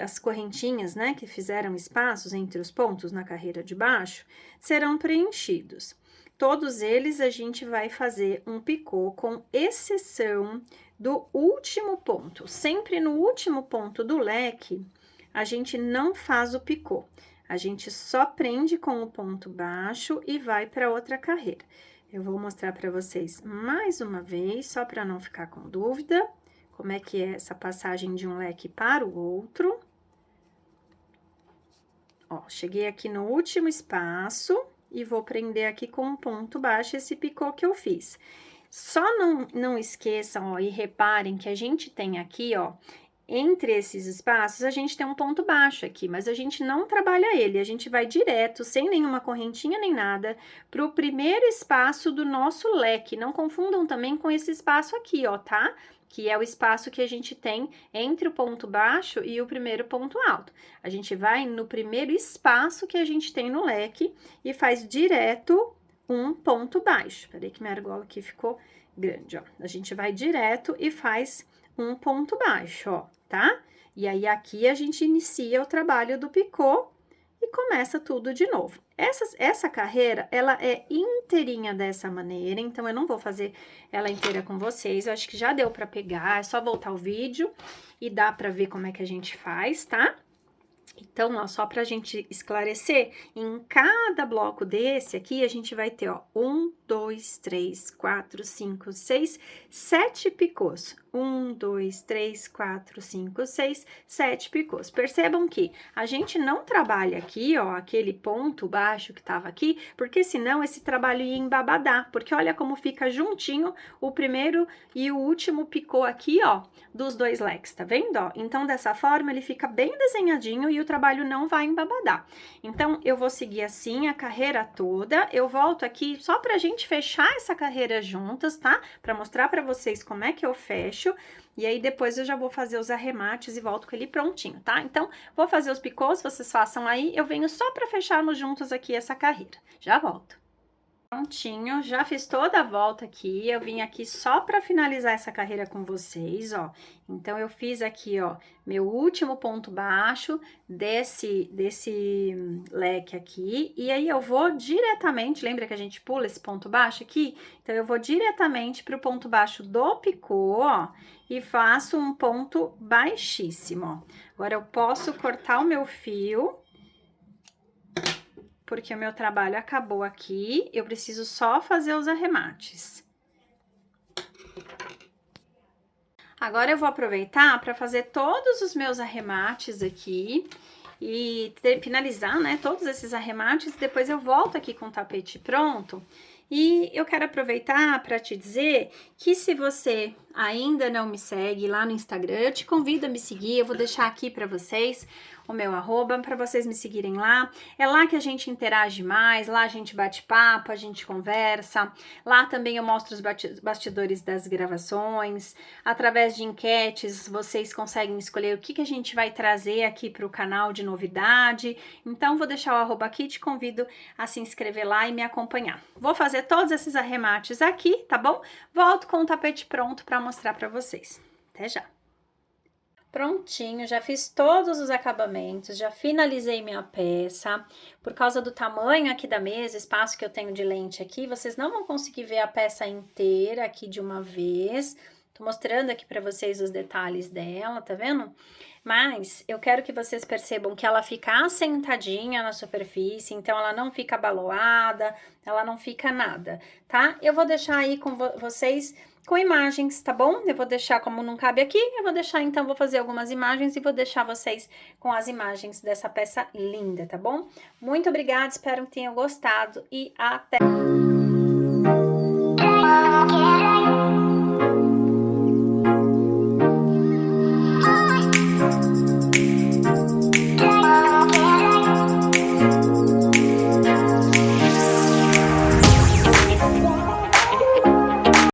as correntinhas, né, que fizeram espaços entre os pontos na carreira de baixo, serão preenchidos. Todos eles a gente vai fazer um picô, com exceção do último ponto. Sempre no último ponto do leque, a gente não faz o picô. A gente só prende com o ponto baixo e vai para outra carreira. Eu vou mostrar para vocês mais uma vez, só para não ficar com dúvida, como é que é essa passagem de um leque para o outro. Ó, cheguei aqui no último espaço e vou prender aqui com um ponto baixo esse picô que eu fiz. Só não esqueçam, ó, e reparem que a gente tem aqui, ó, entre esses espaços, a gente tem um ponto baixo aqui, mas a gente não trabalha ele, a gente vai direto, sem nenhuma correntinha nem nada, para o primeiro espaço do nosso leque. Não confundam também com esse espaço aqui, ó, tá? Que é o espaço que a gente tem entre o ponto baixo e o primeiro ponto alto. A gente vai no primeiro espaço que a gente tem no leque e faz direto um ponto baixo. Peraí que minha argola aqui ficou grande, ó. A gente vai direto e faz um ponto baixo, ó, tá? E aí, aqui a gente inicia o trabalho do picô e começa tudo de novo. Essa carreira, ela é inteirinha dessa maneira, então eu não vou fazer ela inteira com vocês, eu acho que já deu pra pegar, é só voltar o vídeo e dá pra ver como é que a gente faz, tá? Então, ó, só pra gente esclarecer, em cada bloco desse aqui, a gente vai ter, ó, 1, 2, 3, 4, 5, 6, 7 picôs. 1, 2, 3, 4, 5, 6, 7 picôs. Percebam que a gente não trabalha aqui, ó, aquele ponto baixo que tava aqui, porque senão esse trabalho ia embabadar, porque olha como fica juntinho o primeiro e o último picô aqui, ó, dos dois leques, tá vendo, ó? Então, dessa forma, ele fica bem desenhadinho e o trabalho não vai embabadar. Então, eu vou seguir assim a carreira toda, eu volto aqui só pra gente fechar essa carreira juntas, tá? Pra mostrar pra vocês como é que eu fecho, e aí depois eu já vou fazer os arremates e volto com ele prontinho, tá? Então, vou fazer os picôs, vocês façam aí, eu venho só pra fecharmos juntos aqui essa carreira. Já volto. Prontinho, já fiz toda a volta aqui, eu vim aqui só para finalizar essa carreira com vocês, ó. Então, eu fiz aqui, ó, meu último ponto baixo desse leque aqui, e aí eu vou diretamente, lembra que a gente pula esse ponto baixo aqui? Então, eu vou diretamente pro ponto baixo do picô, ó, e faço um ponto baixíssimo, ó. Agora, eu posso cortar o meu fio, porque o meu trabalho acabou aqui, eu preciso só fazer os arremates. Agora, eu vou aproveitar para fazer todos os meus arremates aqui e finalizar, né, todos esses arremates, depois eu volto aqui com o tapete pronto. E eu quero aproveitar para te dizer que se você ainda não me segue lá no Instagram, eu te convido a me seguir, eu vou deixar aqui para vocês o meu arroba, para vocês me seguirem lá. É lá que a gente interage mais, lá a gente bate papo, a gente conversa. Lá também eu mostro os bastidores das gravações. Através de enquetes, vocês conseguem escolher o que a gente vai trazer aqui para o canal de novidade. Então, vou deixar o arroba aqui, te convido a se inscrever lá e me acompanhar. Vou fazer todos esses arremates aqui, tá bom? Volto com o tapete pronto para mostrar para vocês. Até já! Prontinho, já fiz todos os acabamentos, já finalizei minha peça. Por causa do tamanho aqui da mesa, espaço que eu tenho de lente aqui, vocês não vão conseguir ver a peça inteira aqui de uma vez. Tô mostrando aqui para vocês os detalhes dela, tá vendo? Mas eu quero que vocês percebam que ela fica assentadinha na superfície, então ela não fica abaloada, ela não fica nada, tá? Eu vou deixar aí com vocês com imagens, tá bom? Eu vou deixar, como não cabe aqui, eu vou deixar, então, vou fazer algumas imagens e vou deixar vocês com as imagens dessa peça linda, tá bom? Muito obrigada, espero que tenham gostado e até...